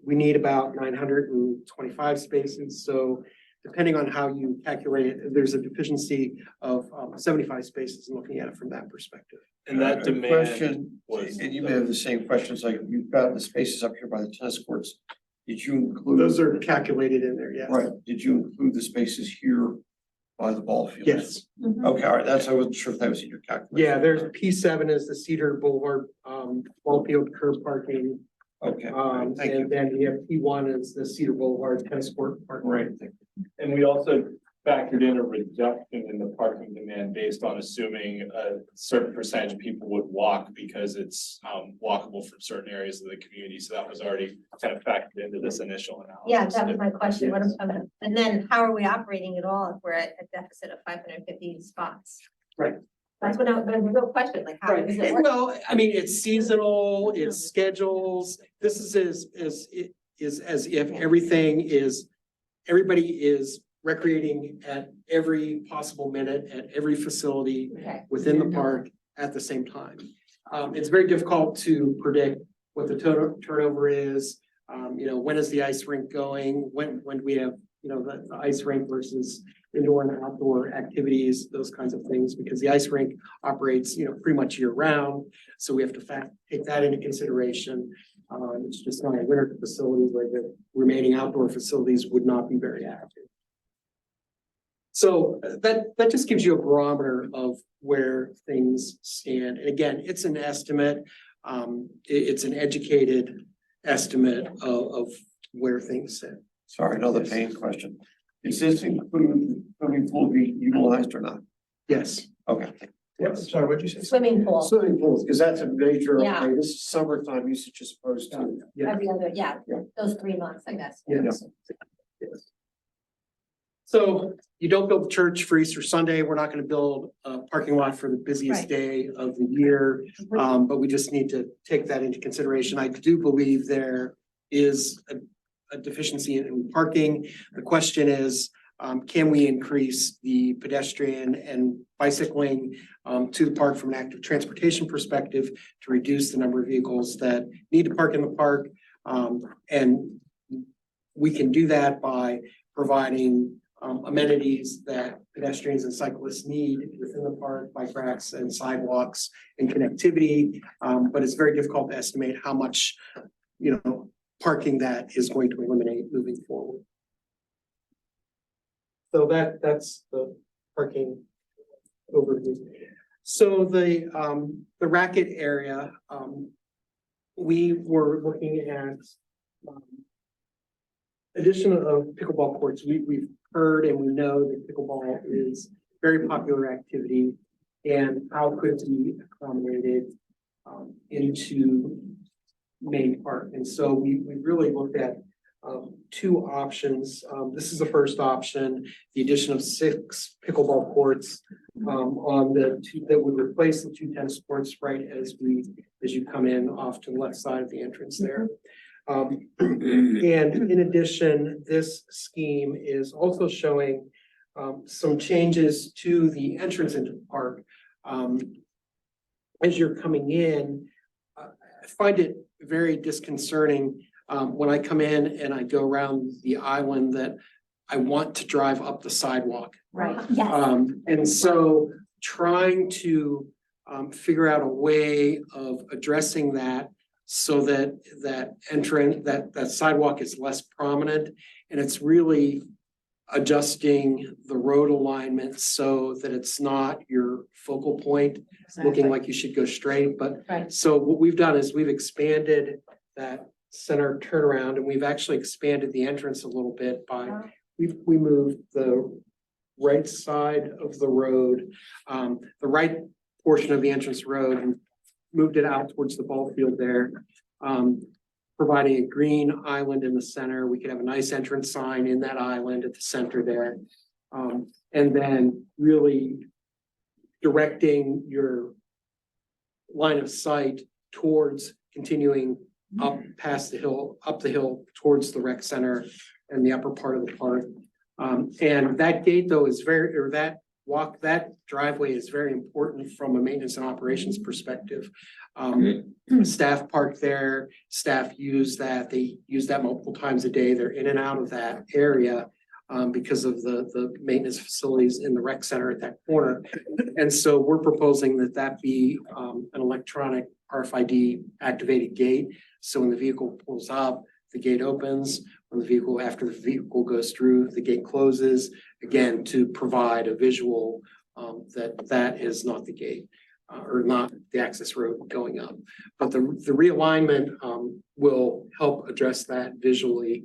Speaker 9: We need about 925 spaces. So depending on how you calculate it, there's a deficiency of 75 spaces and looking at it from that perspective.
Speaker 10: And that
Speaker 1: A
Speaker 10: demand
Speaker 1: question,
Speaker 10: was.
Speaker 1: and you may have the same questions, like you've got the spaces up here by the tennis courts. Did you include?
Speaker 9: Those are calculated in there, yes.
Speaker 1: Right, did you include the spaces here by the ball fields?
Speaker 9: Yes.
Speaker 1: Okay, all right, I wasn't sure if that was in your calculation.
Speaker 9: Yeah, there's P7 is the Cedar Boulevard ball field curb parking.
Speaker 1: Okay, all right, thank you.
Speaker 9: And then we have P1 is the Cedar Boulevard tennis court parking.
Speaker 1: Right, thank you.
Speaker 10: And we also factored in a reduction in the parking demand based on assuming a certain percentage of people would walk because it's walkable from certain areas of the community. So that was already kind of factored into this initial analysis.
Speaker 4: Yeah, that was my question. What am- And then how are we operating at all if we're at a deficit of 550 spots?
Speaker 9: Right.
Speaker 4: That's what the real question, like how does it work?
Speaker 9: Well, I mean, it's seasonal, it's schedules. This is as if everybody is recreating at every possible minute at every facility
Speaker 4: Okay.
Speaker 9: within the park at the same time. It's very difficult to predict what the total turnover is. When is the ice rink going? When do we have, the ice rink versus indoor and outdoor activities, those kinds of things, because the ice rink operates, pretty much year round. So we have to take that into consideration. It's just not a winter facility where the remaining outdoor facilities would not be very active. So that just gives you a barometer of where things stand. And again, it's an estimate. It's an educated estimate of where things sit.
Speaker 1: Sorry, another pain question. Is this include swimming pool be utilized or not?
Speaker 9: Yes.
Speaker 1: Okay.
Speaker 7: Yes, sorry, what'd you say?
Speaker 4: Swimming pool,
Speaker 1: Swimming pools, because that's a major,
Speaker 4: Yeah.
Speaker 1: this is summertime usage as opposed to.
Speaker 4: every other,
Speaker 1: Yeah.
Speaker 4: those 3 months, I guess.
Speaker 9: Yes. Yes. So you don't build the church for Easter Sunday. We're not going to build a parking lot for the busiest
Speaker 4: Right.
Speaker 9: day of the year. But we just need to take that into consideration. I do believe there is a deficiency in parking. The question is, can we increase the pedestrian and bicycling to the park from an active transportation perspective to reduce the number of vehicles that need to park in the park? And we can do that by providing amenities that pedestrians and cyclists need within the park, bike racks and sidewalks and connectivity. But it's very difficult to estimate how much, parking that is going to eliminate moving forward. So that's the parking overview. So the racket area, we were looking at addition of pickleball courts. We've heard and we know that pickleball is very popular activity. And how could it be accommodated into Main Park? And so we really looked at two options. This is the first option, the addition of 6 pickleball courts on the two that would replace the 2 tennis courts right as you come in off to the left side of the entrance there. And in addition, this scheme is also showing some changes to the entrance into the park. As you're coming in, I find it very disconcerting when I come in and I go around the island that I want to drive up the sidewalk.
Speaker 5: Right.
Speaker 4: Yes,
Speaker 9: And so trying to figure out a way of addressing that so that that sidewalk is less prominent, and it's really adjusting the road alignment so that it's not your focal point, looking like you should go straight, but
Speaker 5: Right.
Speaker 9: so what we've done is we've expanded that center turnaround, and we've actually expanded the entrance a little bit by, we moved the right side of the road, the right portion of the entrance road, and moved it out towards the ball field there. Providing a green island in the center. We could have a nice entrance sign in that island at the center there. And then really directing your line of sight towards continuing up past the hill, up the hill towards the rec center and the upper part of the park. And that gate though is that driveway is very important from a maintenance and operations perspective. Staff park there, staff use that, they use that multiple times a day. They're in and out of that area because of the maintenance facilities in the rec center at that corner. And so we're proposing that be an electronic RFID activated gate. So when the vehicle pulls up, the gate opens. After the vehicle goes through, the gate closes, again, to provide a visual that is not the gate or not the access road going up. But the realignment will help address that visually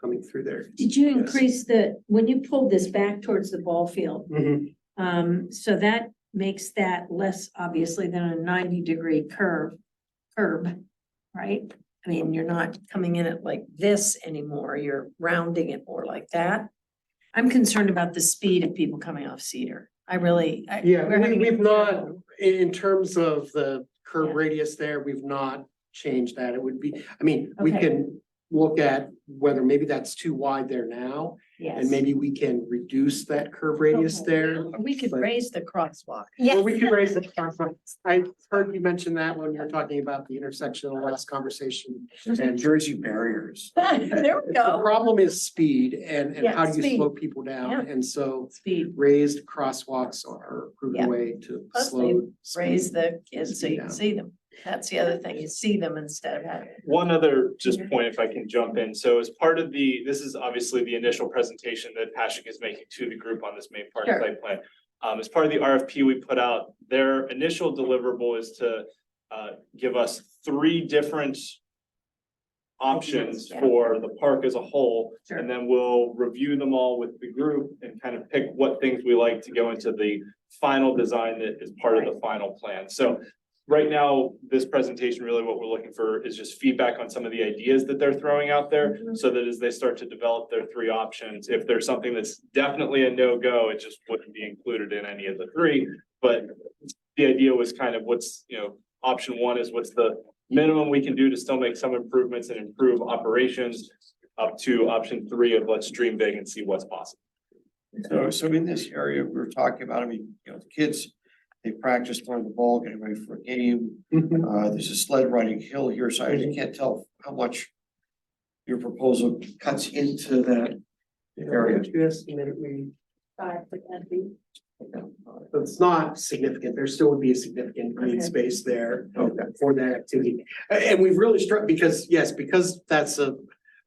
Speaker 9: coming through there.
Speaker 5: Did you
Speaker 9: Yes.
Speaker 5: increase when you pulled this back towards the ball field? So that makes that less obviously than a 90-degree curb, right? I mean, you're not coming in it like this anymore. You're rounding it more like that. I'm concerned about the speed of people coming off Cedar.
Speaker 9: Yeah,
Speaker 5: we're having
Speaker 9: we've
Speaker 5: a-
Speaker 9: not, in terms of the curb
Speaker 5: Yeah.
Speaker 9: radius there, we've not changed that. It would be, I mean, we
Speaker 5: Okay.
Speaker 9: can look at whether maybe that's too wide there now. And
Speaker 5: Yes.
Speaker 9: maybe we can reduce that curb radius
Speaker 5: Okay.
Speaker 9: there.
Speaker 5: We could
Speaker 9: but-
Speaker 5: raise the crosswalk.
Speaker 4: yes.
Speaker 9: Well, we could raise the I heard you mention that when you were talking about the intersection in the last conversation.
Speaker 1: And Jersey barriers.
Speaker 5: There we
Speaker 9: The
Speaker 5: go.
Speaker 9: problem is speed and
Speaker 5: Yeah,
Speaker 9: how do you
Speaker 5: speed.
Speaker 9: slow people down?
Speaker 5: Yeah.
Speaker 9: And so
Speaker 5: Speed,
Speaker 9: raised crosswalks are a
Speaker 5: Yeah.
Speaker 9: proven way to
Speaker 5: Plus
Speaker 9: slow.
Speaker 5: raise
Speaker 9: speed.
Speaker 5: the kids so you can
Speaker 9: down.
Speaker 5: see them. That's the other thing, you see them instead of having.
Speaker 10: One other just point, if I can jump in. So as part of this is obviously the initial presentation that Patrick is making to the group on this Main Park
Speaker 5: Sure.
Speaker 10: site plan. As part of the RFP we put out, their initial deliverable is to give us 3 different options
Speaker 5: Yeah.
Speaker 10: for the park as a whole.
Speaker 5: Sure.
Speaker 10: And then we'll review them all with the group and kind of pick what things we like to go into the final design that is part of the final plan. So right now, this presentation, really what we're looking for is just feedback on some of the ideas that they're throwing out there. So that as they start to develop their 3 options, if there's something that's definitely a no-go, it just wouldn't be included in any of the 3. But the idea was kind of option 1 is what's the minimum we can do to still make some improvements and improve operations, up to option 3 of let's dream big and see what's possible.
Speaker 1: So in this area, we're talking about, the kids, they practice throwing the ball, getting ready for a game. There's a sled riding hill here, so I just can't tell how much your proposal cuts into that area.
Speaker 9: You estimated we,
Speaker 5: 5% fee.
Speaker 9: it's not significant. There still would be a significant green
Speaker 5: Okay.
Speaker 9: space there for that activity. And we've really struck because that's a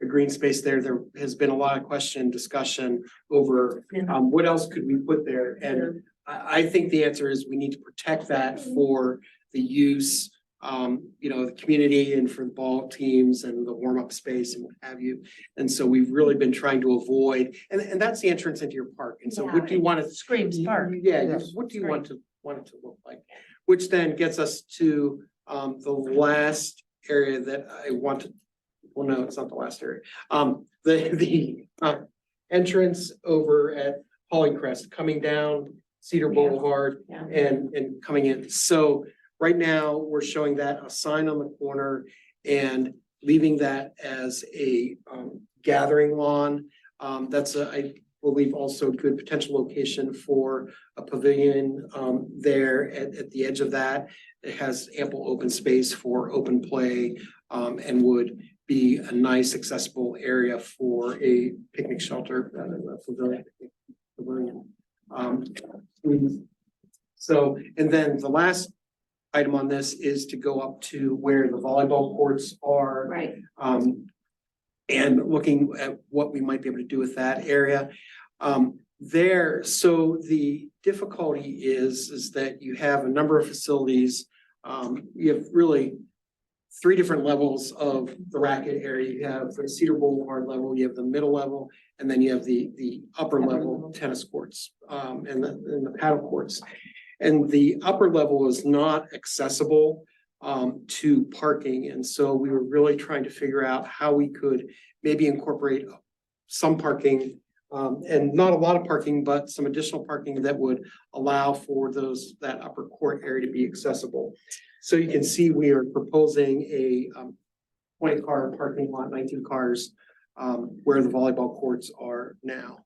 Speaker 9: green space there. There has been a lot of discussion over
Speaker 5: Yeah.
Speaker 9: what else could we put there? And I think the answer is we need to protect that for the use, the community and for the ball teams and the warm-up space and what have you. And so we've really been trying to avoid, and that's the entrance into your park. And so what do you want to?
Speaker 5: Screams park.
Speaker 9: Yeah,
Speaker 1: Yes.
Speaker 9: what do you want it to look like? Which then gets us to the last area that I want to, well, no, it's not the last area. The entrance over at Polycrest, coming down Cedar
Speaker 5: Yeah.
Speaker 9: Boulevard
Speaker 5: Yeah.
Speaker 9: and coming in. So right now, we're showing that a sign on the corner and leaving that as a gathering lawn. That's I believe also a good potential location for a pavilion there at the edge of that. It has ample open space for open play and would be a nice accessible area for a picnic shelter, pavilion. So, and then the last item on this is to go up to where the volleyball courts are.
Speaker 5: Right.
Speaker 9: And looking at what we might be able to do with that area. So the difficulty is that you have a number of facilities. You have really three different levels of the racket area. You have the Cedar Boulevard level, you have the middle level, and then you have the upper level tennis courts, and the paddle courts. And the upper level is not accessible to parking. And so we were really trying to figure out how we could maybe incorporate some parking, and not a lot of parking, but some additional parking that would allow for that upper court area to be accessible. So you can see we are proposing a 20-car parking lot, 19 cars, where the volleyball courts are now.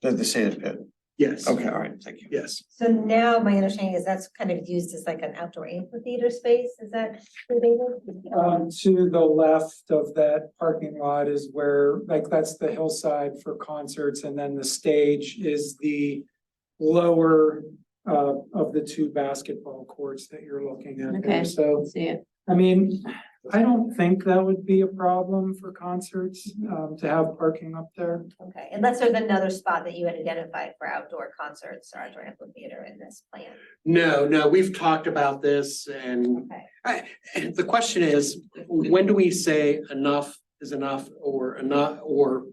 Speaker 1: The sand pit.
Speaker 9: Yes.
Speaker 1: Okay, all right, thank you.
Speaker 9: Yes.
Speaker 4: So now my understanding is that's kind of used as like an outdoor amphitheater space, is that true, David?
Speaker 3: To the left of that parking lot is where, like, that's the hillside for concerts, and then the stage is the lower of the two basketball courts that you're looking at there.
Speaker 5: Okay.
Speaker 3: So,
Speaker 5: See it.
Speaker 3: I mean, I don't think that would be a problem for concerts, to have parking up there.
Speaker 4: Okay, unless there's another spot that you had identified for outdoor concerts or outdoor amphitheater in this plan.
Speaker 9: No, we've talked about this and and the question is, when do we say enough is enough or enough, or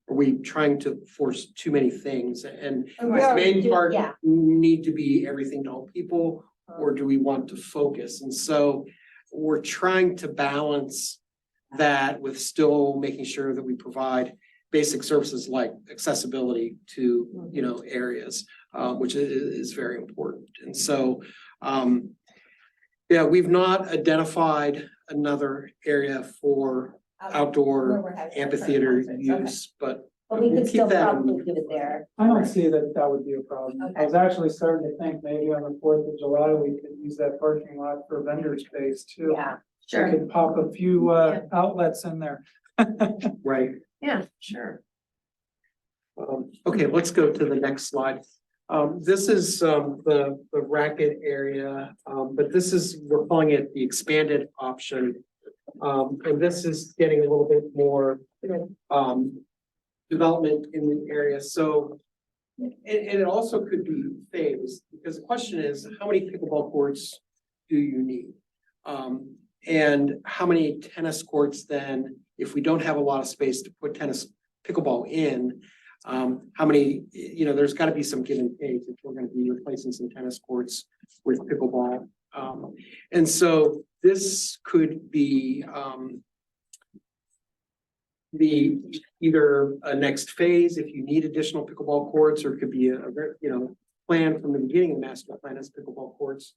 Speaker 9: are we trying to force too many things? And does Main Park
Speaker 4: Yeah.
Speaker 9: need to be everything to all people, or do we want to focus? And so we're trying to balance that with still making sure that we provide basic services like accessibility to, areas, which is very important. And so, we've not identified another area for outdoor
Speaker 4: Where we're having
Speaker 9: amphitheater
Speaker 4: concerts, okay.
Speaker 9: use, but
Speaker 4: But we
Speaker 9: we'll
Speaker 4: could
Speaker 9: keep
Speaker 4: still
Speaker 9: that in
Speaker 4: probably do it there.
Speaker 3: I don't see that that would be a problem. I was actually starting to think maybe on the 4th of July, we could use that parking lot for vendor space too.
Speaker 4: Yeah,
Speaker 3: We could pop a few outlets in there.
Speaker 9: right.
Speaker 5: Yeah, sure.
Speaker 9: Okay, let's go to the next slide. This is the racket area, but this is, we're calling it the expanded option. And this is getting a little bit more development in the area. So, and it also could be phased, because the question is, how many pickleball courts do you need? And how many tennis courts then, if we don't have a lot of space to put pickleball in, how many, there's gotta be some give and take if we're gonna be replacing some tennis courts with pickleball. And so this could be either a next phase if you need additional pickleball courts, or it could be a plan from the beginning of master plan as pickleball courts.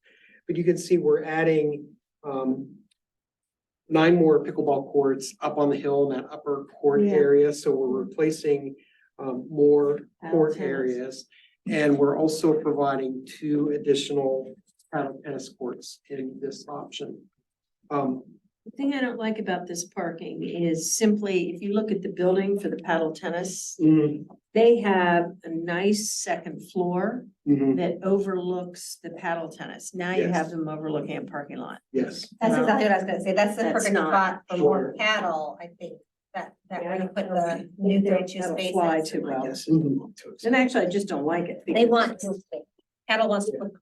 Speaker 9: But you can see we're adding 9 more pickleball courts up on the hill in that upper court
Speaker 5: Yeah.
Speaker 9: area. So we're replacing more court
Speaker 5: Paddle tennis.
Speaker 9: areas. And we're also providing 2 additional paddle tennis courts in this option.
Speaker 5: The thing I don't like about this parking is simply, if you look at the building for the paddle tennis, they have a nice second floor that overlooks the paddle tennis. Now you
Speaker 9: Yes.
Speaker 5: have them overlooking a parking lot.
Speaker 9: Yes.
Speaker 4: that's exactly what I was gonna say. That's the
Speaker 5: That's
Speaker 4: perfect
Speaker 5: not
Speaker 4: spot for more
Speaker 9: sure.
Speaker 4: paddle, I think. That
Speaker 5: Yeah,
Speaker 4: we can put
Speaker 5: I don't
Speaker 4: the
Speaker 5: think
Speaker 4: new
Speaker 5: that'll
Speaker 4: 32
Speaker 5: fly
Speaker 4: spaces.
Speaker 5: too well.
Speaker 9: Yes.
Speaker 5: And actually, I just don't like it.
Speaker 4: They
Speaker 5: because
Speaker 4: want to. Paddle wants to, put,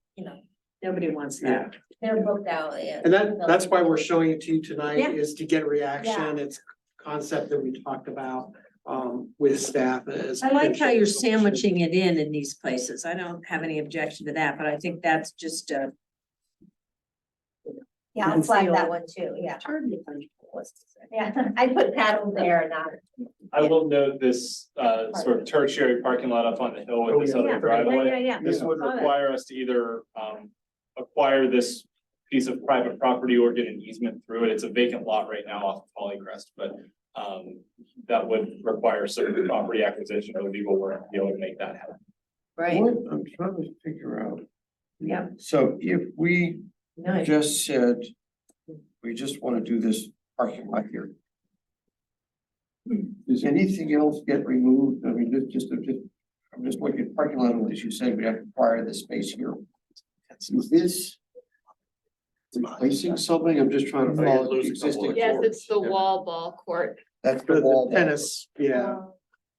Speaker 5: Nobody wants that.
Speaker 4: they're booked out, yeah.
Speaker 9: And that's why we're showing it to you tonight,
Speaker 5: Yeah.
Speaker 9: is to get reaction. It's a concept that we talked about with staff as.
Speaker 5: I like how you're
Speaker 9: potential solutions.
Speaker 5: sandwiching it in these places. I don't have any objection to that, but I think that's just
Speaker 4: Yeah, I'll flag that one too, yeah. Yeah, I put paddle there, not.
Speaker 10: I will note this sort of tertiary parking lot up on the hill with this
Speaker 9: Oh,
Speaker 10: other
Speaker 5: Yeah,
Speaker 10: driveway.
Speaker 5: yeah.
Speaker 10: This would
Speaker 5: Saw that.
Speaker 10: require us to either acquire this piece of private property or get an easement through it. It's a vacant lot right now off of Polycrest, but that would require certain property acquisition or legal work to be able to make that happen.
Speaker 5: Right,
Speaker 1: What I'm trying to figure out,
Speaker 5: yeah.
Speaker 1: so if we
Speaker 5: Nice.
Speaker 1: just said, we just want to do this parking lot here. Does anything else get removed? I mean, I'm just looking at parking lot, as you said, we have to acquire this space here. Is this replacing something? I'm just trying to follow the existing.
Speaker 11: Yes,
Speaker 1: courts.
Speaker 11: it's the wall ball court.
Speaker 1: That's
Speaker 9: The
Speaker 1: the wall.
Speaker 9: tennis, yeah,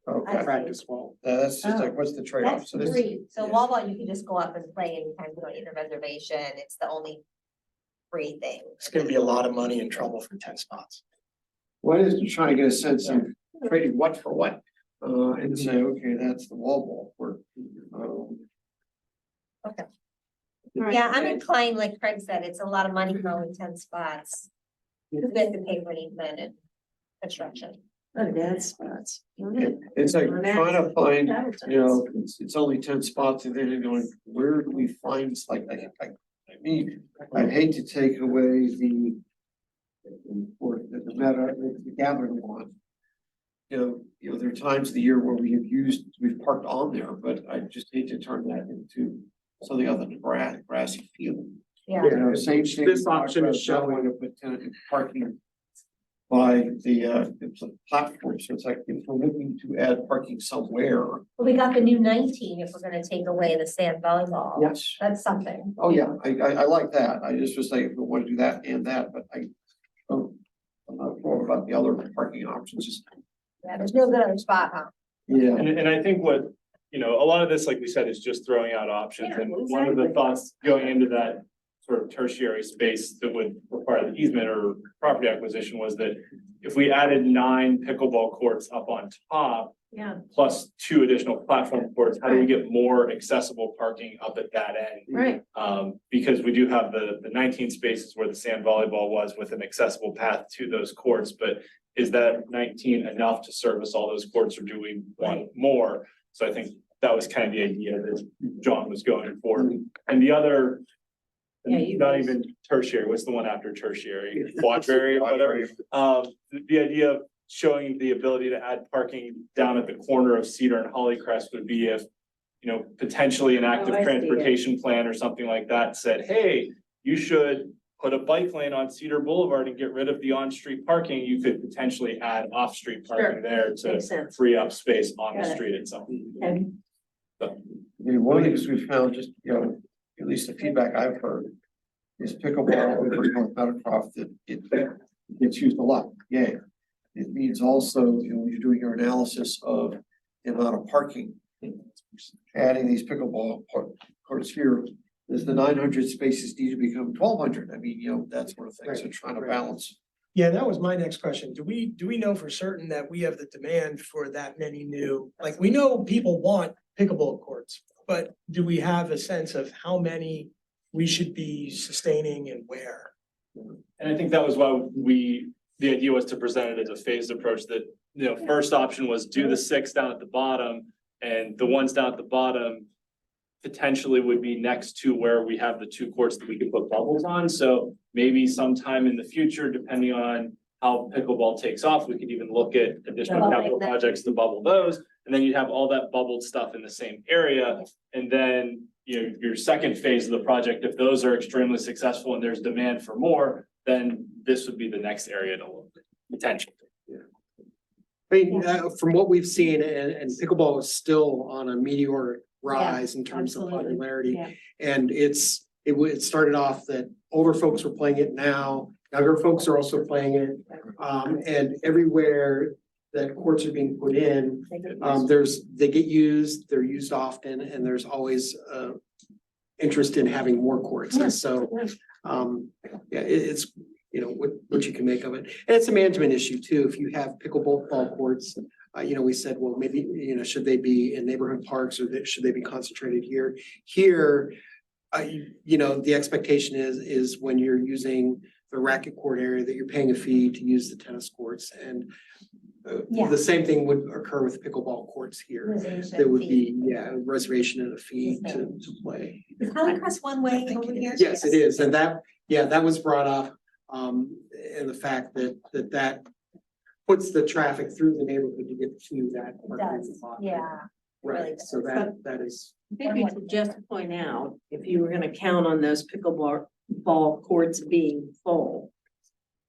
Speaker 1: Okay,
Speaker 9: practice wall.
Speaker 1: that's just like, what's the trade-off?
Speaker 4: That's
Speaker 1: So this-
Speaker 4: free, so
Speaker 1: yeah.
Speaker 4: wall ball, you can just go up and play anytime, you don't need a reservation, it's the only free thing.
Speaker 7: It's gonna be a lot of money and trouble for 10 spots.
Speaker 1: What is to try to get a sense of trading what for what? And say, okay, that's the wall ball court.
Speaker 4: Yeah, I'm inclined, like Craig said, it's a lot of money for only 10 spots. Because we have to pay for an easement and construction.
Speaker 5: Oh, dead spots.
Speaker 1: It's like trying to find, it's only 10 spots and then you're going, where do we find, it's like, I mean, I'd hate to take away the matter, the gathering one. You know, there are times of the year where we've parked on there, but I just hate to turn that into something other than grassy field.
Speaker 4: Yeah,
Speaker 1: You know, same thing.
Speaker 9: This option is
Speaker 1: showing to put tenant parking by the platform, so it's like, if we're looking to add parking somewhere.
Speaker 4: but we got the new 19 if we're gonna take away the sand volleyball.
Speaker 1: Yes.
Speaker 4: That's something.
Speaker 1: Oh, yeah, I like that, I just was like, if we want to do that and that, but I'm not sure about the other parking options, just,
Speaker 4: Yeah, there's no good other spot, huh?
Speaker 1: yeah.
Speaker 10: And I think what, a lot of this, like we said, is just throwing out options.
Speaker 5: Yeah,
Speaker 10: And one of the
Speaker 5: exactly.
Speaker 10: thoughts going into that sort of tertiary space that would require the easement or property acquisition was that if we added 9 pickleball courts up on top,
Speaker 5: Yeah,
Speaker 10: plus 2 additional platform courts, how do we get more accessible parking up at that end?
Speaker 5: right.
Speaker 10: Because we do have the 19 spaces where the sand volleyball was with an accessible path to those courts, but is that 19 enough to service all those courts, or do we want more? So I think that was kind of the idea that John was going for. And the other,
Speaker 5: Yeah, you
Speaker 10: not
Speaker 5: guys-
Speaker 10: even tertiary, what's the one after tertiary? Quadriary, whatever. The idea of showing the ability to add parking down at the corner of Cedar and Hollycrest would be if, potentially an active
Speaker 5: Oh, I see it.
Speaker 10: transportation plan or something like that said, hey, you should put a bike lane on Cedar Boulevard and get rid of the on-street parking. You could potentially add off-street parking there to
Speaker 5: Makes sense.
Speaker 10: free up space on the
Speaker 5: Got it.
Speaker 10: street itself.
Speaker 5: Okay.
Speaker 1: I mean, one of the things we found, just, at least the feedback I've heard, is pickleball over North Meadowcroft, that it gets used a lot, yay. It means also, when you're doing your analysis of the amount of parking, adding these pickleball courts here, does the 900 spaces need to become 1,200? I mean, that sort of thing, so trying to balance.
Speaker 7: Yeah, that was my next question. Do we know for certain that we have the demand for that many new, like, we know people want pickleball courts, but do we have a sense of how many we should be sustaining and where?
Speaker 10: And I think that was why the idea was to present it as a phased approach that, first option was do the 6 down at the bottom, and the ones down at the bottom potentially would be next to where we have the 2 courts that we could put bubbles on. So maybe sometime in the future, depending on how pickleball takes off, we could even look at additional
Speaker 4: Bubbling
Speaker 10: capital
Speaker 4: them.
Speaker 10: projects to bubble those. And then you'd have all that bubbled stuff in the same area. And then, your second phase of the project, if those are extremely successful and there's demand for more, then this would be the next area to look potentially.
Speaker 9: I mean, from what we've seen, and pickleball is still on a meteoric rise in terms of
Speaker 5: absolutely.
Speaker 9: popularity.
Speaker 5: Yeah.
Speaker 9: And it started off that older folks were playing it now, younger folks are also playing it. And everywhere that courts are being put in, they get used, they're used often, and there's always interest in having more courts. And so, yeah, it's, you know, what you can make of it. And it's a management issue too. If you have pickleball courts, you know, we said, well, maybe, you know, should they be in neighborhood parks or should they be concentrated here? Here, you know, the expectation is when you're using the racket court area that you're paying a fee to use the tennis courts. And
Speaker 4: Yeah.
Speaker 9: the same thing would occur with pickleball courts here. There would be, a reservation and a fee to play.
Speaker 4: Is Holycrest one way over here?
Speaker 9: Yes, it is. And that was brought up, and the fact that puts the traffic through the neighborhood to get to that.
Speaker 4: It
Speaker 9: parking
Speaker 4: does,
Speaker 9: lot.
Speaker 4: yeah.
Speaker 9: Right,
Speaker 4: really
Speaker 9: so that is,
Speaker 5: I think we should just point out, if you were gonna count on those pickleball courts being full,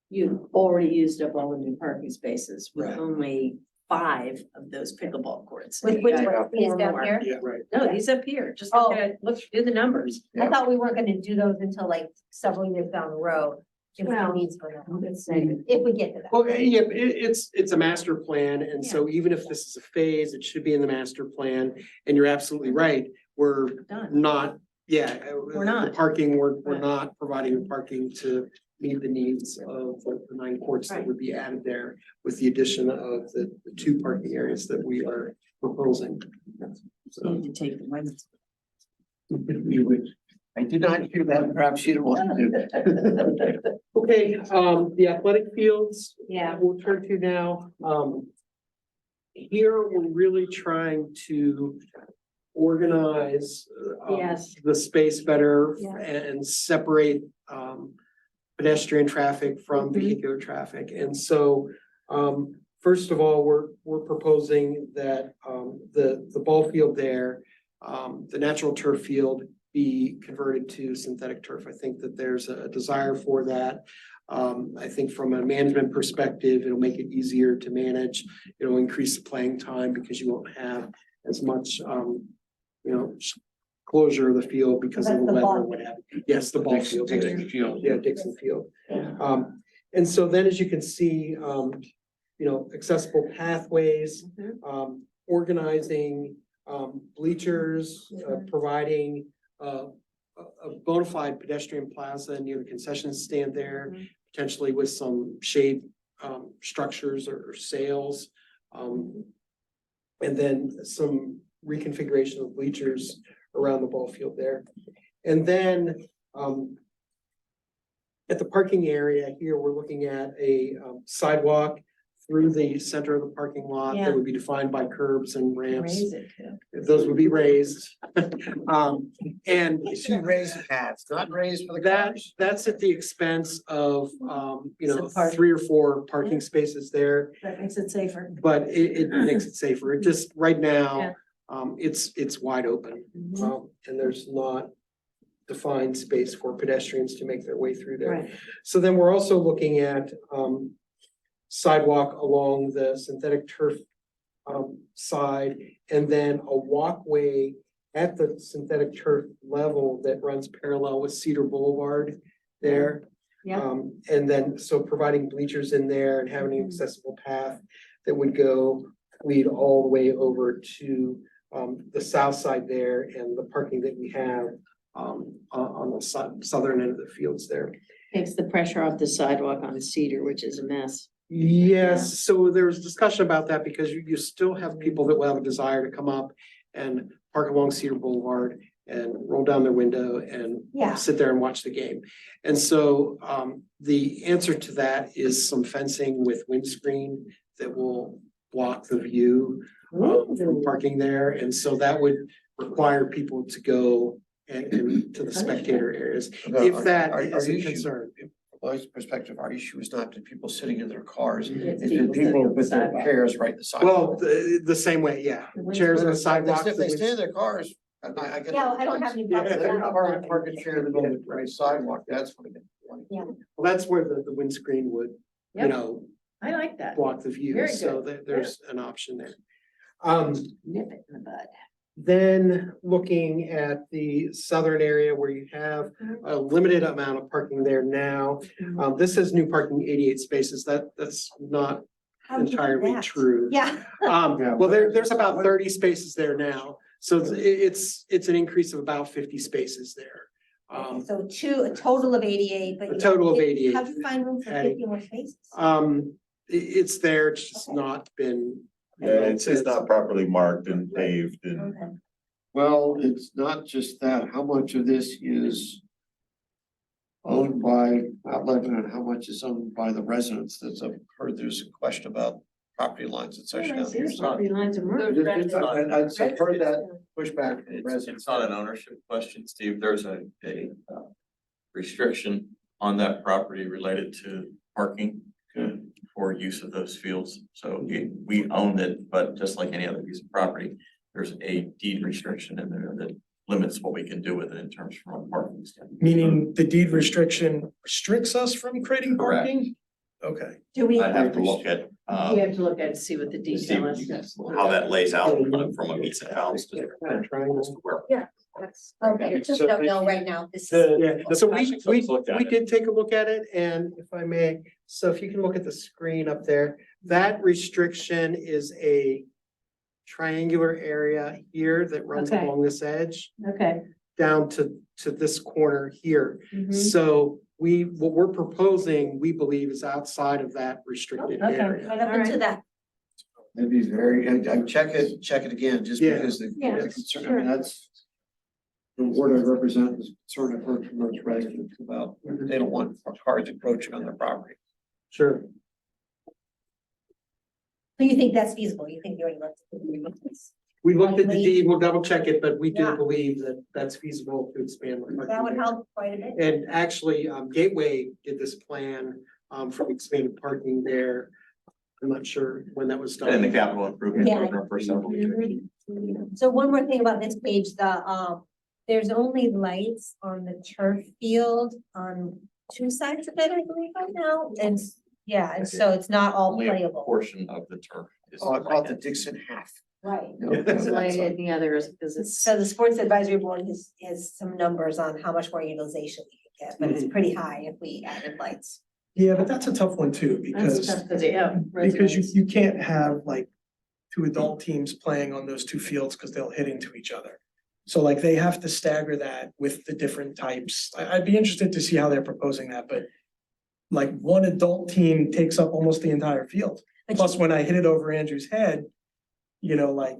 Speaker 5: you've already used up all the new parking spaces with
Speaker 9: Right.
Speaker 5: only 5 of those pickleball courts.
Speaker 4: Which
Speaker 5: You
Speaker 4: one
Speaker 5: got
Speaker 4: is
Speaker 5: 4
Speaker 4: down
Speaker 5: more.
Speaker 4: here?
Speaker 9: yeah, right.
Speaker 5: No, these up here, just
Speaker 4: Oh.
Speaker 5: look at, do the numbers.
Speaker 4: I thought we weren't gonna do those until like several years down the road. If we
Speaker 5: Well,
Speaker 4: need for them.
Speaker 5: let's say-
Speaker 4: If we get to that.
Speaker 9: Well, yeah, it's a master plan, and so even if this is a phase, it should be in the master plan, and you're absolutely right, we're
Speaker 5: Done.
Speaker 9: not,
Speaker 5: We're not.
Speaker 9: the parking, we're
Speaker 5: Right.
Speaker 9: not providing the parking to meet the needs of the 9 courts that
Speaker 5: Right.
Speaker 9: would be added there with the addition of the 2 parking areas that we are proposing. So,
Speaker 5: Need to take the ones.
Speaker 1: We would, I did not hear that, perhaps you don't want to.
Speaker 9: okay, the athletic fields,
Speaker 5: Yeah.
Speaker 9: we'll turn to now. Here, we're really trying to organize
Speaker 5: Yes.
Speaker 9: the space better
Speaker 5: Yeah.
Speaker 9: and separate pedestrian traffic from
Speaker 5: Mhm.
Speaker 9: vehicular traffic. And so first of all, we're proposing that the ball field there, the natural turf field be converted to synthetic turf. I think that there's a desire for that. I think from a management perspective, it'll make it easier to manage. It'll increase the playing time because you won't have as much, closure of the field because of the
Speaker 4: That's the
Speaker 9: weather.
Speaker 4: ball
Speaker 9: or what have you. Yes, the ball field.
Speaker 1: Dixon Field.
Speaker 9: Yeah, Dixon Field.
Speaker 4: Yeah.
Speaker 9: And so then as you can see, accessible pathways, organizing, bleachers, providing, a bona fide pedestrian plaza near the concession stand there, potentially with some shade, structures or sails. And then some reconfiguration of bleachers around the ball field there. And then, at the parking area here, we're looking at a sidewalk through the center of the parking lot
Speaker 5: Yeah.
Speaker 9: that would be defined by curbs and ramps.
Speaker 5: Raise it too.
Speaker 9: Those would be raised. And
Speaker 1: You see raised paths, not raised for the
Speaker 9: that,
Speaker 1: cars.
Speaker 9: that's at the expense of,
Speaker 5: Some parking.
Speaker 9: 3 or 4 parking spaces there.
Speaker 5: That makes it safer.
Speaker 9: But it makes it safer. It just, right
Speaker 5: Yeah.
Speaker 9: now, it's wide open.
Speaker 5: Mhm.
Speaker 9: And there's not defined space for pedestrians to make their way through there.
Speaker 5: Right.
Speaker 9: So then we're also looking at sidewalk along the synthetic turf side, and then a walkway at the synthetic turf level that runs parallel with Cedar Boulevard there.
Speaker 5: Yeah.
Speaker 9: And then, so providing bleachers in there and having an accessible path that would lead all the way over to the south side there and the parking that we have on the southern end of the fields there.
Speaker 5: Takes the pressure off the sidewalk on Cedar, which is a mess.
Speaker 9: Yes, so there was discussion about that because you still have people that will have a desire to come up and park along Cedar Boulevard and roll down their window and
Speaker 4: Yeah.
Speaker 9: sit there and watch the game. And so the answer to that is some fencing with windscreen that will block the view from parking there. And so that would require people to go and to the spectator areas, if that is a concern.
Speaker 1: From my perspective, our issue is not the people sitting in their cars,
Speaker 5: It's
Speaker 1: it's the
Speaker 5: people sitting
Speaker 1: people
Speaker 5: on the
Speaker 1: with their
Speaker 5: sidewalk.
Speaker 1: chairs right beside.
Speaker 9: Well, the same way, yeah. Chairs on the sidewalk.
Speaker 1: If they stay in their cars, I guess.
Speaker 4: Yeah, I don't have any
Speaker 1: Yeah,
Speaker 4: problem with
Speaker 1: they're
Speaker 4: that.
Speaker 1: park a chair in the middle of the right sidewalk, that's what it is.
Speaker 9: Well, that's where the windscreen would,
Speaker 5: Yep. I like that.
Speaker 9: block the view,
Speaker 5: Very
Speaker 9: so
Speaker 5: good.
Speaker 9: there's an option there.
Speaker 5: Nip it in the bud.
Speaker 9: Then looking at the southern area where you have a limited amount of parking there now. This is new parking 88 spaces, that's not
Speaker 4: How'd you do
Speaker 9: entirely
Speaker 4: that?
Speaker 9: true.
Speaker 4: Yeah.
Speaker 9: Well, there's about 30 spaces there now. So it's an increase of about 50 spaces there.
Speaker 4: So a total of 88, but.
Speaker 9: A total of 88.
Speaker 4: How'd you find room for
Speaker 9: Adding.
Speaker 4: 50 more spaces?
Speaker 9: It's there, it's just not been.
Speaker 8: It's not properly marked and paved and.
Speaker 4: Okay.
Speaker 1: Well, it's not just that. How much of this is owned by Lebanon, how much is owned by the residents? I've heard there's a question about property lines and such down here. So
Speaker 5: Property lines are merged.
Speaker 1: I've heard that pushback from residents.
Speaker 2: It's not an ownership question, Steve. There's a restriction on that property related to parking for use of those fields. So we own it, but just like any other piece of property, there's a deed restriction in there that limits what we can do with it in terms from a parking standpoint.
Speaker 7: Meaning the deed restriction restricts us from creating
Speaker 2: Correct.
Speaker 7: parking? Okay.
Speaker 4: Do we?
Speaker 2: I'd have to look at,
Speaker 5: We have to look at it, see what the detail is.
Speaker 2: how that lays out from a piece of house to where.
Speaker 4: Okay, just
Speaker 1: So
Speaker 4: don't know right now. This is.
Speaker 7: Yeah, so
Speaker 10: Let's look at
Speaker 7: we
Speaker 10: it.
Speaker 7: did take a look at it, and if I may, so if you can look at the screen up there, that restriction is a triangular area here that runs
Speaker 5: Okay.
Speaker 7: along this edge
Speaker 5: Okay.
Speaker 7: down to this corner here.
Speaker 5: Mhm.
Speaker 7: So what we're proposing, we believe is outside of that restricted
Speaker 5: Okay.
Speaker 7: area.
Speaker 4: Right up into that.
Speaker 1: It'd be very, I check it again, just
Speaker 7: Yeah.
Speaker 1: because the
Speaker 5: Yeah,
Speaker 1: concern, I mean, that's. The ward I represent is concerned I've heard from those residents about, they don't want cars encroaching on their property.
Speaker 7: Sure.
Speaker 4: So you think that's feasible? You think you're able to?
Speaker 7: We looked at the deed, we'll double check it, but we do
Speaker 4: Yeah.
Speaker 7: believe that that's feasible to expand. the
Speaker 4: That
Speaker 7: parking
Speaker 4: would
Speaker 7: there.
Speaker 4: help quite a bit.
Speaker 7: And actually, Gateway did this plan, for expanded parking there. I'm not sure when that was done.
Speaker 2: In the capital improvement
Speaker 4: Yeah.
Speaker 2: program for several years.
Speaker 4: So one more thing about this page, there's only lights on the turf field on two sides of it, I believe right now, and and so it's not all
Speaker 2: Only a
Speaker 4: playable.
Speaker 2: portion of the turf is.
Speaker 1: Oh, I call it the Dixon half.
Speaker 4: Right.
Speaker 5: It's lighted, the other is because it's.
Speaker 4: So the sports advisory board has some numbers on how much more utilization we could get, but it's pretty high if we added lights.
Speaker 7: Yeah, but that's a tough one too,
Speaker 5: That's
Speaker 7: because,
Speaker 5: tough, because, yeah.
Speaker 7: because
Speaker 5: residents.
Speaker 7: you can't have like two adult teams playing on those two fields because they'll hit into each other. So like they have to stagger that with the different types. I'd be interested to see how they're proposing that, but like one adult team takes up almost the entire field.
Speaker 4: But
Speaker 7: Plus, when I hit it over Andrew's head, like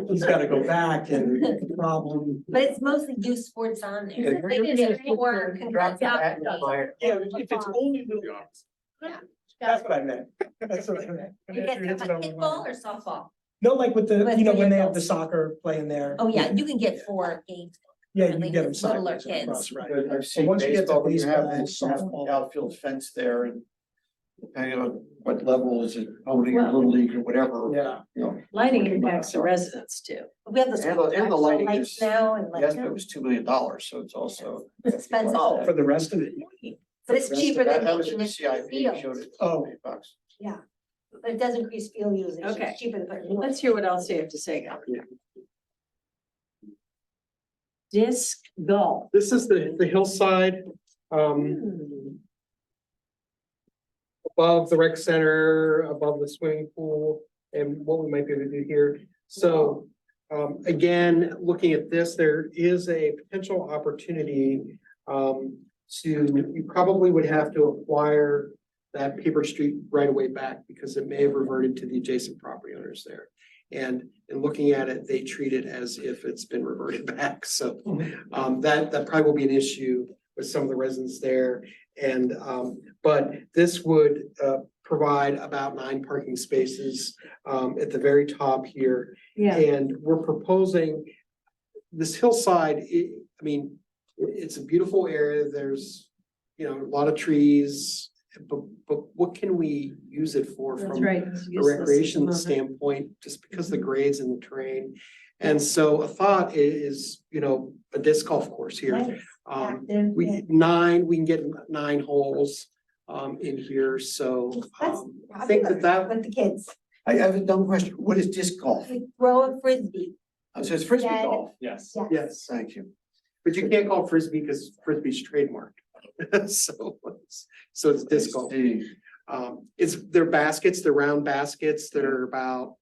Speaker 7: he's gotta go back and the problem.
Speaker 4: But it's mostly youth sports on
Speaker 1: Yeah,
Speaker 4: there. Like, it's more
Speaker 1: Drop the
Speaker 4: conduct-
Speaker 1: bat in the fire.
Speaker 7: Yeah, if it's only little ones.
Speaker 4: Yeah.
Speaker 7: That's what I meant. That's what I meant.
Speaker 4: You get kickball or softball?
Speaker 7: No, like with the,
Speaker 4: With
Speaker 7: when they have the
Speaker 4: adults.
Speaker 7: soccer playing there.
Speaker 4: Oh, yeah, you can get 4 games.
Speaker 7: Yeah, you can get them
Speaker 4: Littler
Speaker 7: sideways
Speaker 4: kids.
Speaker 7: across, right.
Speaker 1: But I've seen
Speaker 7: once you get to
Speaker 1: baseball, you have
Speaker 7: baseball,
Speaker 1: the
Speaker 7: softball.
Speaker 1: outfield fence there and depending on what level is it, pony or little league or whatever.
Speaker 7: Yeah.
Speaker 1: You know.
Speaker 5: Lighting impacts the residents too.
Speaker 4: We have the.
Speaker 1: And the lighting
Speaker 4: lights
Speaker 1: is,
Speaker 4: now and
Speaker 1: the
Speaker 4: like.
Speaker 1: estimate was $2 million, so it's also.
Speaker 4: It's expensive.
Speaker 7: Oh, for the rest of it.
Speaker 4: But it's cheaper than
Speaker 1: That was
Speaker 4: making
Speaker 1: the
Speaker 4: it
Speaker 1: CIP
Speaker 4: field.
Speaker 1: showed it.
Speaker 7: Oh.
Speaker 1: $8.
Speaker 4: But it does increase field usage. It's
Speaker 5: Okay.
Speaker 4: cheaper to put. new
Speaker 5: Let's hear what else you have to say, guys. Disc golf.
Speaker 7: This is the hillside, above the rec center, above the swimming pool, and what we might be able to do here. So, again, looking at this, there is a potential opportunity, you probably would have to acquire that Paper Street right away back because it may have reverted to the adjacent property owners there. And in looking at it, they treat it as if it's been reverted back. So that probably will be an issue with some of the residents there. And but this would provide about 9 parking spaces at the very top here.
Speaker 5: Yeah,
Speaker 7: And we're proposing this hillside, it's a beautiful area. There's, a lot of trees. But what can we use it for
Speaker 5: that's
Speaker 7: from
Speaker 5: right.
Speaker 7: a recreation standpoint, just because the grades and the terrain? And so a thought is, a disc golf course here.
Speaker 4: Nice. Active,
Speaker 7: We can get 9 holes in here, so
Speaker 4: That's
Speaker 7: I think that
Speaker 4: With the kids,
Speaker 1: I have a dumb question. What is disc golf?
Speaker 4: we throw a frisbee.
Speaker 1: Oh, so it's frisbee
Speaker 4: Yeah.
Speaker 1: golf.
Speaker 10: Yes.
Speaker 7: yes,
Speaker 1: Thank you.
Speaker 7: but you can't call it frisbee because frisbee's trademarked. So it's disc golf. They're baskets, they're round baskets that are about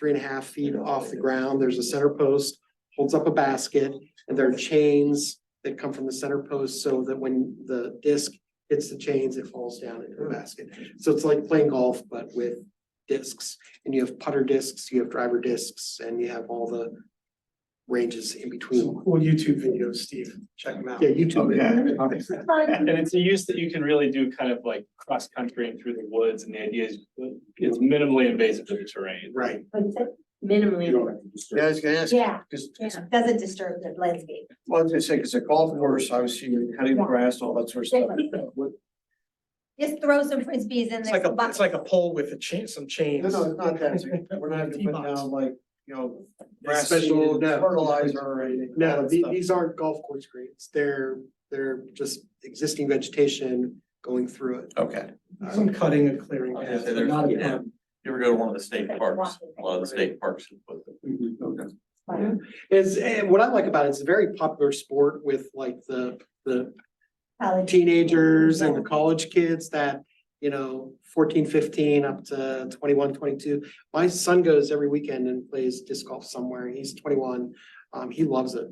Speaker 7: 3.5 feet off the ground. There's a center post
Speaker 9: holds up a basket, and there are chains that come from the center post so that when the disc hits the chains, it falls down into the basket. So it's like playing golf, but with discs. And you have putter discs, you have driver discs, and you have all the ranges in between.
Speaker 7: Some cool YouTube videos, Steve, check them out.
Speaker 9: Yeah, YouTube.
Speaker 10: And it's a use that you can really do kind of like cross-country and through the woods, and the idea is it's minimally invasive to the terrain.
Speaker 9: Right.
Speaker 5: Minimally.
Speaker 1: Yeah, I was gonna ask.
Speaker 4: Yeah,
Speaker 1: Cause,
Speaker 4: yeah, doesn't disturb the landscape.
Speaker 1: well, I was gonna say, cause a golf course, obviously you're cutting the grass, all that sort of stuff. What-
Speaker 4: Just throw some frisbees in
Speaker 7: It's
Speaker 4: there.
Speaker 7: like a pole with a chain, some chains.
Speaker 1: No, it's not that, we're not gonna put
Speaker 7: T-box.
Speaker 1: down like, you know, grass
Speaker 7: Special,
Speaker 1: seed,
Speaker 7: no.
Speaker 1: fertilizer or anything. all
Speaker 9: No,
Speaker 1: that stuff.
Speaker 9: these aren't golf course greens. They're just existing vegetation going through it.
Speaker 2: Okay.
Speaker 7: Some cutting and clearing.
Speaker 2: I was gonna say, there's not, you ever go to one of the state parks, a lot of the state parks. put the-
Speaker 1: Okay.
Speaker 9: Is, and what I like about it, it's a very popular sport with like the
Speaker 4: College.
Speaker 9: teenagers and the college kids that, 14, 15 up to 21, 22. My son goes every weekend and plays disc golf somewhere. He's 21. He loves it.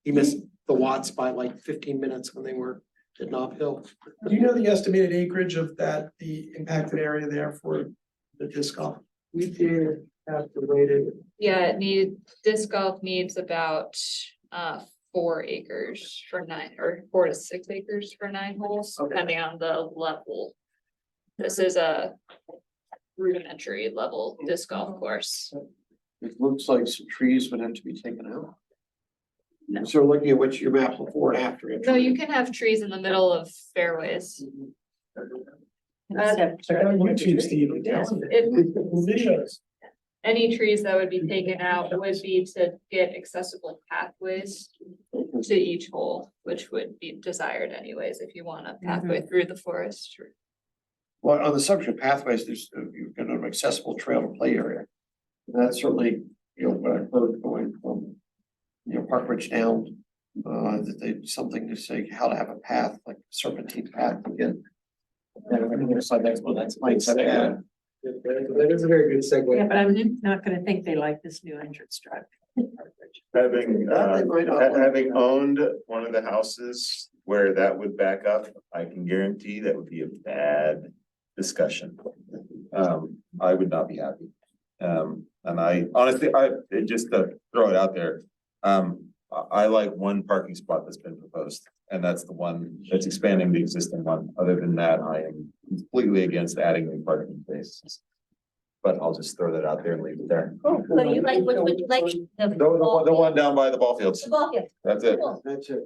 Speaker 9: He missed the Watts by like 15 minutes when they were at Nob Hill.
Speaker 7: Do you know the estimated acreage of that, the impacted area there for the disc golf?
Speaker 9: We did have to wait it.
Speaker 11: Yeah, disc golf needs about 4 acres for 9, or 4 to 6 acres for 9 holes, depending on the level. This is a rudimentary level disc golf course.
Speaker 1: It looks like some trees would have to be taken out.
Speaker 11: No.
Speaker 1: So looking at what your map before and after.
Speaker 11: So you can have trees in the middle of fairways.
Speaker 7: Check out YouTube, Steve. Videos.
Speaker 11: Any trees that would be taken out would be to get accessible pathways to each hole, which would be desired anyways, if you want a pathway through the forest.
Speaker 1: Well, on the subject of pathways, there's, you've got an accessible trail to play area. And that's certainly, what I heard going from, Park Ridge down, that they, something to say how to have a path, like serpentine path again. That's my set.
Speaker 9: That is a very good segue.
Speaker 5: Yeah, but I'm not gonna think they like this new entrance drive.
Speaker 8: Having,
Speaker 1: They might not.
Speaker 8: having owned one of the houses where that would back up, I can guarantee that would be a bad discussion. I would not be happy. And I honestly, just to throw it out there, I like one parking spot that's been proposed, and that's the one that's expanding the existing one. Other than that, I am completely against adding new parking spaces. But I'll just throw that out there and leave it there.
Speaker 4: So you like, which would you like?
Speaker 8: The one down by the ball fields,
Speaker 4: The ball field.
Speaker 8: that's it.
Speaker 4: Cool.
Speaker 1: That's it.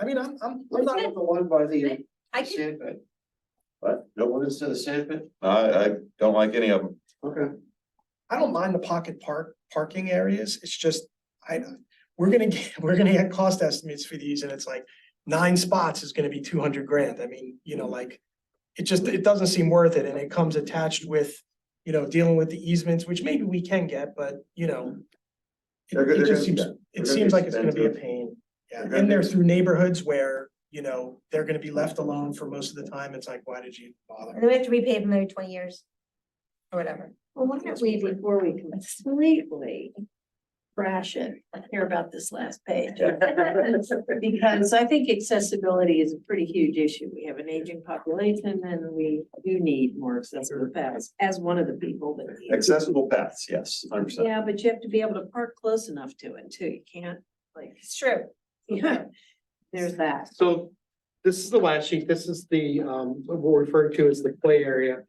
Speaker 7: I mean, I'm
Speaker 1: What
Speaker 7: not,
Speaker 1: about the one by the
Speaker 4: I can,
Speaker 1: sand pit?
Speaker 8: But
Speaker 1: The one instead of sand pit?
Speaker 8: I don't like any of them.
Speaker 1: Okay.
Speaker 7: I don't mind the pocket parking areas. It's just, we're gonna get cost estimates for these and it's like 9 spots is gonna be 200 grand. I mean, it doesn't seem worth it and it comes attached with, dealing with the easements, which maybe we can get, but
Speaker 8: They're good-
Speaker 7: it
Speaker 8: they're
Speaker 7: just
Speaker 8: gonna-
Speaker 7: seems,
Speaker 8: they're
Speaker 7: it
Speaker 8: gonna
Speaker 7: seems
Speaker 8: be
Speaker 7: like it's gonna be a
Speaker 8: expensive.
Speaker 7: pain. Yeah,
Speaker 8: They're gonna
Speaker 7: and they're
Speaker 8: be-
Speaker 7: through neighborhoods where, they're gonna be left alone for most of the time. It's like, why did you bother?
Speaker 4: and then we have to repay them every 20 years. Or whatever.
Speaker 5: Well, why don't we, before we completely crash it, hear about this last page? Because I think accessibility is a pretty huge issue. We have an aging population and we do need more accessible paths as one of the people that. needs-
Speaker 8: Accessible paths, yes, 100%.
Speaker 5: Yeah, but you have to be able to park close enough to it too. You can't, like,
Speaker 4: It's true.
Speaker 5: yeah, there's that.
Speaker 9: So this is the last sheet. This is the, what we're referring to as the play area.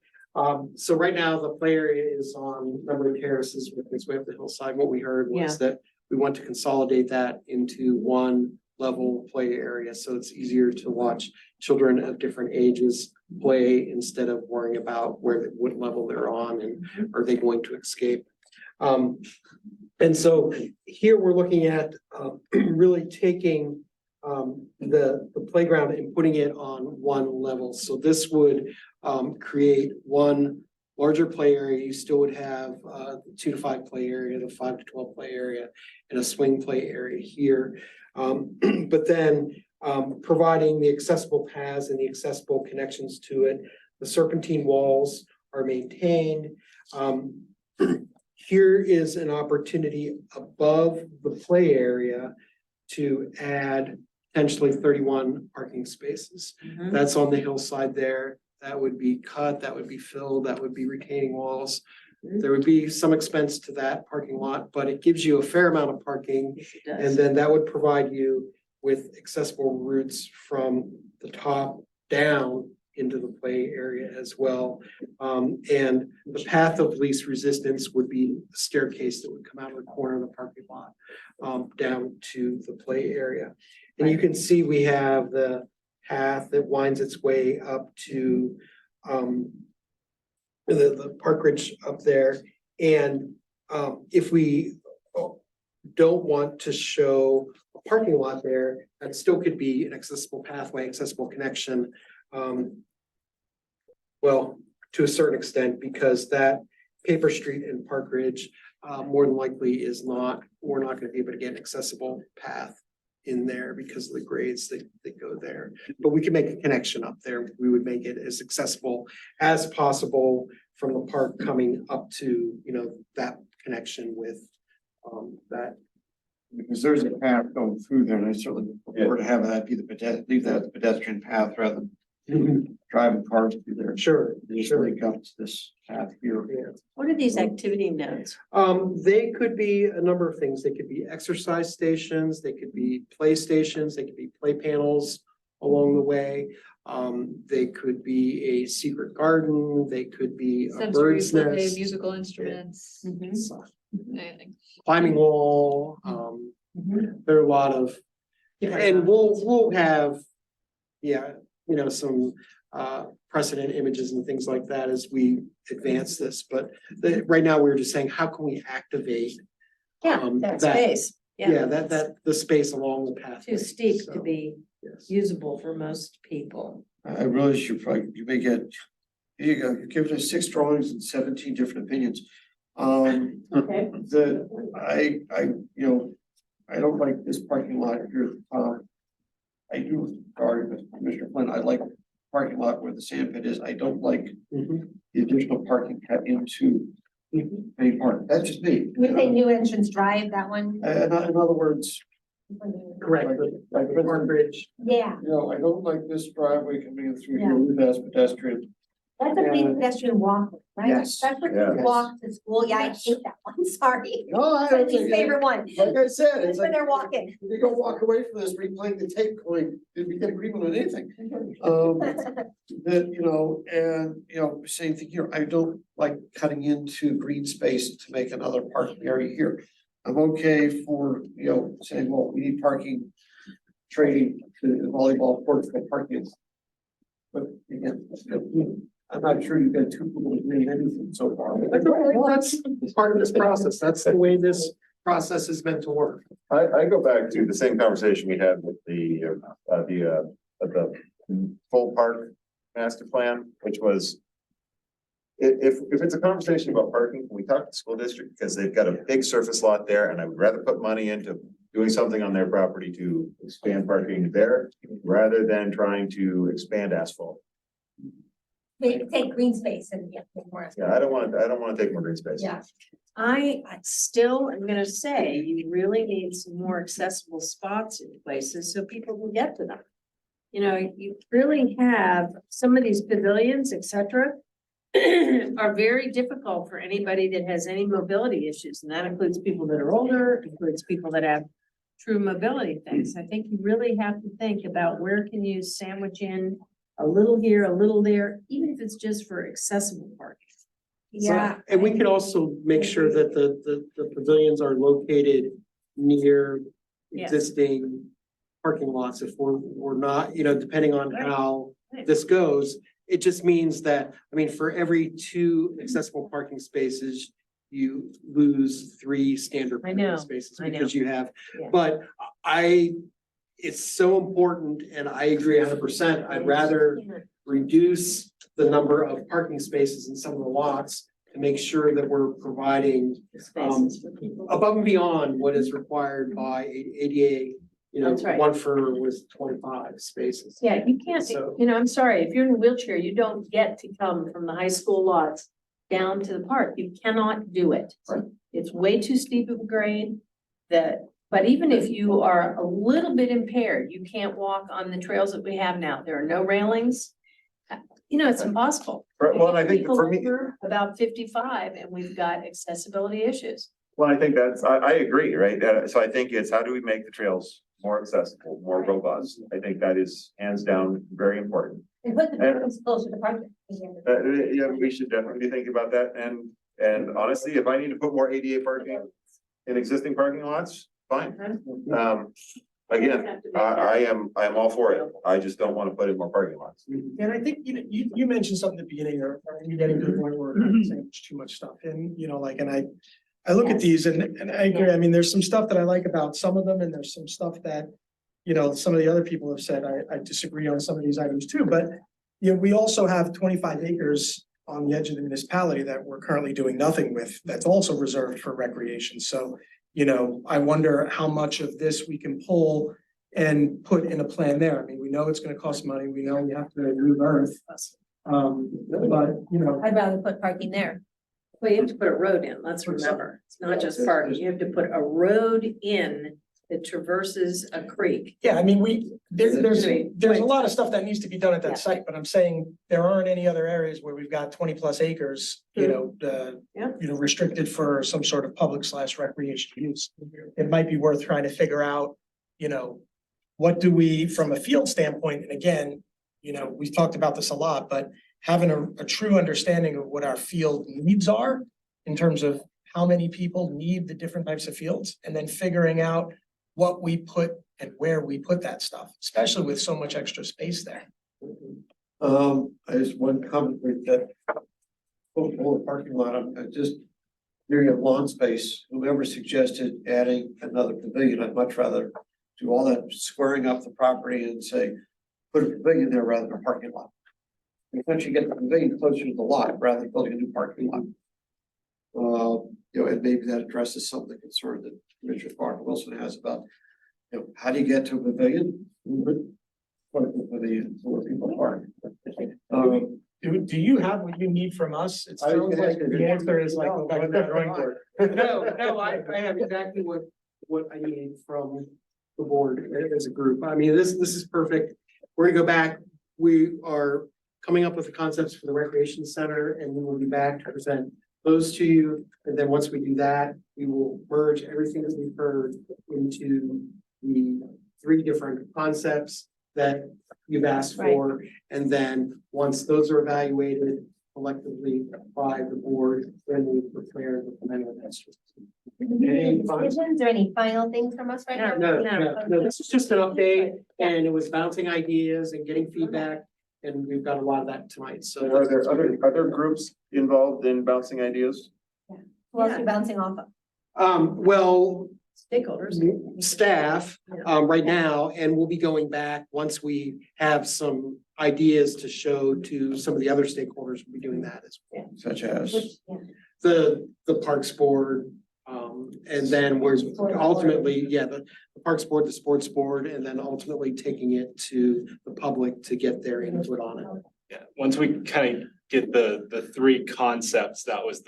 Speaker 9: So right now, the play area is on Number Terraces with its way up the hillside. What we heard was that we want to consolidate that into one level play area. So it's easier to watch children of different ages play instead of worrying about what level they're on and are they going to escape. And so here we're looking at really taking the playground and putting it on one level. So this would create one larger play area. You still would have 2 to 5 play area, the 5 to 12 play area, and a swing play area here. But then providing the accessible paths and the accessible connections to it. The serpentine walls are maintained. here is an opportunity above the play area to add potentially 31 parking spaces.
Speaker 5: Mhm.
Speaker 9: That's on the hillside there. That would be cut, that would be filled, that would be retaining walls. There would be some expense to that parking lot, but it gives you a fair amount of parking.
Speaker 5: Yes, it
Speaker 9: And
Speaker 5: does.
Speaker 9: then that would provide you with accessible routes from the top down into the play area as well. And the path of least resistance would be a staircase that would come out of the corner of the parking lot, down to the play area. And you can see we have the path that winds its way up to, the Park Ridge up there. And, if we don't want to show a parking lot there, that still could be an accessible pathway, accessible connection. Well, to a certain extent, because that Paper Street and Park Ridge, more than likely is not, we're not gonna be able to get an accessible path in there because of the grades that go there. But we can make a connection up there. We would make it as accessible as possible from the park coming up to, that connection with, that.
Speaker 1: Because there's a path going through there, and I certainly would prefer to have that be leave that as a pedestrian path rather than driving cars through there.
Speaker 9: Sure,
Speaker 1: They just
Speaker 9: sure.
Speaker 1: link up to this path here.
Speaker 9: Yeah.
Speaker 5: What are these activity nodes?
Speaker 9: They could be a number of things. They could be exercise stations, they could be play stations, they could be play panels along the way. They could be a secret garden, they could be a
Speaker 11: Sensory
Speaker 9: bird's
Speaker 11: play,
Speaker 9: nest,
Speaker 11: musical instruments, anything.
Speaker 9: climbing wall. There are a lot of, and we'll have, some precedent images and things like that as we advance this. But right now, we're just saying, how can we activate?
Speaker 5: Yeah, that
Speaker 9: that-
Speaker 5: space.
Speaker 9: Yeah, that the space along the path.
Speaker 5: Too steep to be
Speaker 9: Yes.
Speaker 5: usable for most people.
Speaker 1: I really should probably, you may get, here you go, you're giving us 6 drawings and 17 different opinions.
Speaker 5: Okay.
Speaker 1: I don't like this parking lot here. I do, sorry, but Commissioner Flynn, I like the parking lot where the sand pit is. I don't like
Speaker 9: Mhm.
Speaker 1: the additional parking cut into Bay Park. That's just me.
Speaker 4: We say New Entrance Drive, that one.
Speaker 1: In other words,
Speaker 9: Correct, like the Park Ridge.
Speaker 4: Yeah,
Speaker 1: I don't like this driveway coming in through here as pedestrian.
Speaker 4: that's a big pedestrian walk, right?
Speaker 1: Yes.
Speaker 4: That's what
Speaker 8: Yes.
Speaker 4: people walk to school. Yeah, I
Speaker 1: Yes.
Speaker 4: hate that one, sorry.
Speaker 1: No, I
Speaker 4: It's
Speaker 1: don't
Speaker 4: my least
Speaker 1: think,
Speaker 4: favorite one.
Speaker 1: like I said,
Speaker 4: That's
Speaker 1: it's
Speaker 4: when
Speaker 1: like.
Speaker 4: they're walking.
Speaker 1: You don't walk away from this replaying the tape going, did we get agreement on anything? Same thing here. I don't like cutting into green space to make another parking area here. I'm okay for, saying, well, we need parking, trading to the volleyball courts for parking. But again, I'm not sure you've got 2 people agreeing anything so far.
Speaker 9: Well, that's part of this process. That's the way this process is meant to work.
Speaker 8: I go back to the same conversation we had with the full park master plan, which was. If it's a conversation about parking, can we talk to the school district, because they've got a big surface lot there, and I would rather put money into doing something on their property to expand parking there, rather than trying to expand asphalt.
Speaker 4: Maybe take green space and get more.
Speaker 8: Yeah, I don't want to take more green space.
Speaker 4: Yeah.
Speaker 5: I still am gonna say you really need some more accessible spots in places so people can get to them. You really have some of these pavilions, et cetera, are very difficult for anybody that has any mobility issues, and that includes people that are older, includes people that have true mobility things. I think you really have to think about where can you sandwich in a little here, a little there, even if it's just for accessible parking.
Speaker 4: Yeah.
Speaker 9: And we can also make sure that the pavilions are located near
Speaker 5: Yes.
Speaker 9: existing parking lots. If we're not, depending on
Speaker 5: Right.
Speaker 9: how
Speaker 5: Right.
Speaker 9: this goes, it just means that, for every 2 accessible parking spaces, you lose 3 standard
Speaker 5: I know,
Speaker 9: parking spaces
Speaker 5: I know.
Speaker 9: because you have,
Speaker 5: Yeah.
Speaker 9: but it's so important, and I agree 100%. I'd rather reduce the number of parking spaces in some of the lots to make sure that we're providing
Speaker 5: Spaces for people.
Speaker 9: above and beyond what is required by ADA.
Speaker 5: That's right.
Speaker 9: One for was 25 spaces.
Speaker 5: Yeah, you can't,
Speaker 9: So-
Speaker 5: I'm sorry, if you're in a wheelchair, you don't get to come from the high school lots down to the park. You cannot do it. It's way too steep of a grade but even if you are a little bit impaired, you can't walk on the trails that we have now. There are no railings. You know, it's impossible.
Speaker 8: Right, well, and I think
Speaker 5: People
Speaker 8: for me,
Speaker 5: over About 55 and we've got accessibility issues.
Speaker 8: well, I think I agree, right? So I think it's how do we make the trails more accessible, more robust? I think that is hands down very important.
Speaker 4: And put the buildings closer to parking.
Speaker 8: Yeah, we should definitely be thinking about that. And honestly, if I need to put more ADA parking in existing parking lots, fine. Again, I am all for it. I just don't want to put in more parking lots.
Speaker 7: And I think, you know, you mentioned something at the beginning, or you're getting to the point where we're saying it's too much stuff, and, you know, like, and I look at these and I agree, I mean, there's some stuff that I like about some of them, and there's some stuff that, you know, some of the other people have said, I disagree on some of these items too, but, you know, we also have 25 acres on the edge of the municipality that we're currently doing nothing with, that's also reserved for recreation, so, you know, I wonder how much of this we can pull and put in a plan there. I mean, we know it's gonna cost money. We know we have to move earth. But, you know,
Speaker 4: I'd rather put parking there.
Speaker 5: Well, you have to put a road in, let's remember. It's not just parking. You have to put a road in that traverses a creek.
Speaker 7: yeah, I mean, there's
Speaker 5: Wait.
Speaker 7: a lot of stuff that needs to be done at
Speaker 5: Yeah.
Speaker 7: that site, but I'm saying there aren't any other areas where we've got 20+ acres, you know,
Speaker 5: Yeah.
Speaker 7: you know, restricted for some sort of public / recreation use. It might be worth trying to figure out, you know, what do we, from a field standpoint, and again, you know, we've talked about this a lot, but having a true understanding of what our field needs are in terms of how many people need the different types of fields, and then figuring out what we put and where we put that stuff, especially with so much extra space there.
Speaker 1: I just one comment with that. Full parking lot, I'm just area of lawn space, whoever suggested adding another pavilion, I'd much rather do all that squaring up the property and say, put a pavilion there rather than a parking lot. Essentially get the pavilion closer to the lot rather than building a new parking lot. You know, and maybe that addresses some of the concern that Commissioner Parker Wilson has about, you know, how do you get to a pavilion? What is the pavilion, so where people park?
Speaker 7: Do you have what you need from us? It
Speaker 1: I was
Speaker 7: sounds
Speaker 1: gonna
Speaker 7: like
Speaker 1: ask you,
Speaker 7: the answer is like, go back to the drawing board.
Speaker 9: No, I have exactly what I need from the board as a group. I mean, this is perfect. We're gonna go back. We are coming up with the concepts for the recreation center, and we will be back to present those to you. And then once we do that, we will merge everything that we've heard into the 3 different concepts that you've asked for. And then once those are evaluated collectively by the board, then we prepare the amendment.
Speaker 4: Any decisions or any final things from us right now?
Speaker 9: No, this is just an update, and it was bouncing ideas and getting feedback, and we've got a lot of that tonight, so.
Speaker 8: Are there other groups involved in bouncing ideas?
Speaker 4: Who else are you bouncing off of?
Speaker 9: Well,
Speaker 5: Stakeholders.
Speaker 9: staff, right now, and we'll be going back once we have some ideas to show to some of the other stakeholders. We'll be doing that as well.
Speaker 1: Such as,
Speaker 9: The Parks Board, and then we're ultimately, the Parks Board, the Sports Board, and then ultimately taking it to the public to get their input on it.
Speaker 10: Yeah, once we kind of get the 3 concepts, that was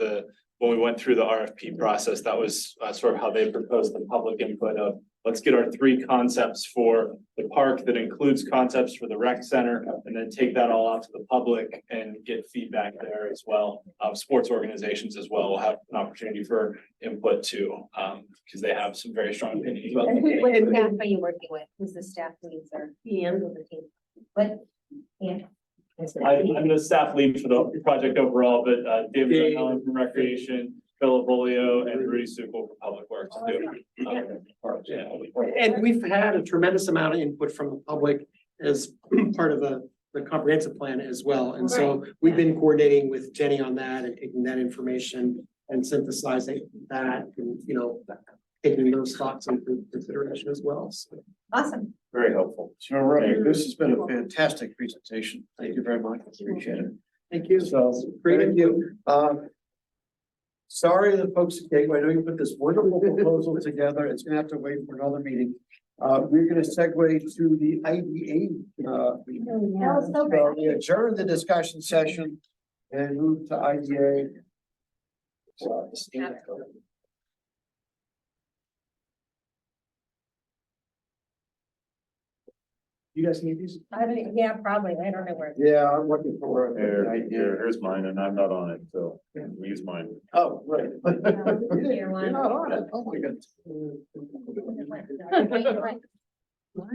Speaker 10: when we went through the RFP process, that was sort of how they proposed the public input of, let's get our 3 concepts for the park that includes concepts for the rec center, and then take that all out to the public and get feedback there as well. Sports organizations as well will have an opportunity for input too, because they have some very strong opinions about
Speaker 4: And
Speaker 10: that.
Speaker 4: what staff are you working with? Who's the staff leads or?
Speaker 5: Ian.
Speaker 4: The team? What? Yeah.
Speaker 10: I'm the staff lead for the project overall, but David Allen from Recreation, Phil Bolio, and Rudy Sukol for Public Works do. Yeah.
Speaker 9: And we've had a tremendous amount of input from the public as part of the comprehensive plan as well. And so we've been coordinating with Jenny on that and taking that information and synthesizing that and, you know, taking those thoughts into consideration as well. So.
Speaker 4: Awesome.
Speaker 2: Very helpful.
Speaker 1: so right, this has been a fantastic presentation. Thank you very much. Appreciate it.
Speaker 9: Thank you.
Speaker 1: So, thank you. Sorry the folks at Gateway, I know you put this wonderful proposal together. It's gonna have to wait for another meeting. We're gonna segue to the IDA.
Speaker 4: That was so
Speaker 1: So we adjourn the discussion session and move to IDA.
Speaker 7: You guys need these?
Speaker 4: Yeah, probably, I don't know where.
Speaker 1: Yeah, I'm looking for it.
Speaker 8: Here's mine, and I'm not on it, so we use mine.
Speaker 1: Oh, right.
Speaker 4: Here, one.
Speaker 1: You're not on it. Oh, my goodness.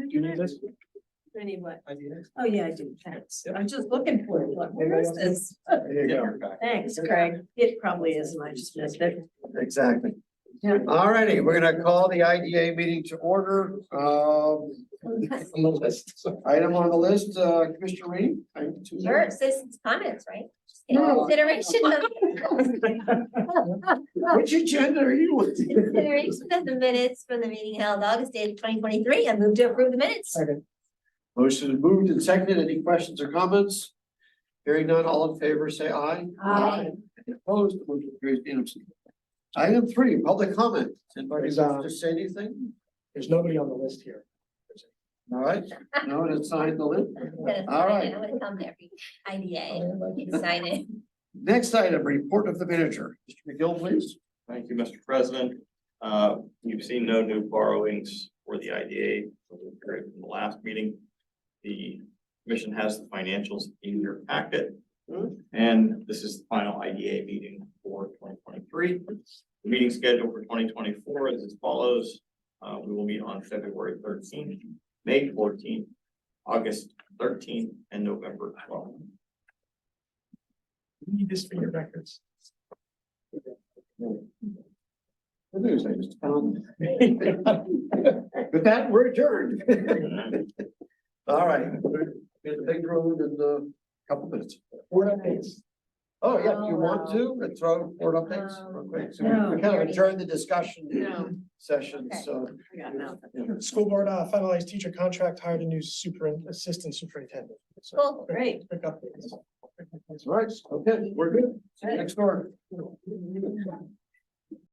Speaker 7: You need this?
Speaker 5: I need what?
Speaker 7: I need it.
Speaker 5: Oh, yeah, I do, thanks. I'm just looking for it. Like, where is this?
Speaker 1: There you go.
Speaker 5: Thanks, Craig. It probably isn't, I just missed it.
Speaker 1: Exactly.
Speaker 5: Yeah.
Speaker 1: All righty, we're gonna call the IDA meeting to order.
Speaker 7: On the list.
Speaker 1: Item on the list, Commissioner Rainey. item 2.
Speaker 4: Sure, citizens' comments, right?
Speaker 1: No.
Speaker 4: Consideration
Speaker 1: Which agenda are you on?
Speaker 4: consideration of the minutes from the meeting held August 8th, 2023. I move to approve the minutes.
Speaker 7: Second.
Speaker 1: Motion is moved and seconded. Any questions or comments? Hearing none, all in favor, say aye.
Speaker 4: Aye.
Speaker 1: Any opposed, motion carries unanimously. Item 3, public comment. Anybody
Speaker 7: There's,
Speaker 1: want to say anything?
Speaker 7: There's nobody on the list here.
Speaker 1: All right, no one has signed the list.
Speaker 4: I'm gonna
Speaker 1: All
Speaker 4: sign
Speaker 1: right.
Speaker 4: it. I'm gonna come to every IDA. You can sign it.
Speaker 1: Next item, report of the manager. Mr. McGill, please.
Speaker 2: Thank you, Mr. President. You've seen no new borrowings for the IDA for the period from the last meeting. The commission has the financials in your packet. And this is the final IDA meeting for 2023. The meeting schedule for 2024 is as follows. We will meet on February 13th, May 14th, August 13th, and November 12th.
Speaker 7: You need this for your records.
Speaker 1: Good news, I just found. With that, we're adjourned. All right, we're in the big room in a couple minutes.
Speaker 7: Board updates.
Speaker 1: Oh, yeah, if you want to, and throw board updates real quick. So we kind of adjourned the discussion
Speaker 5: No.
Speaker 1: session,
Speaker 4: Okay.
Speaker 1: so.
Speaker 5: I got nothing.
Speaker 7: School board finalized teacher contract, hired a new assistant superintendent. So,
Speaker 4: Cool.
Speaker 5: Great.
Speaker 7: quick updates.
Speaker 1: All right, okay, we're good. See you next door.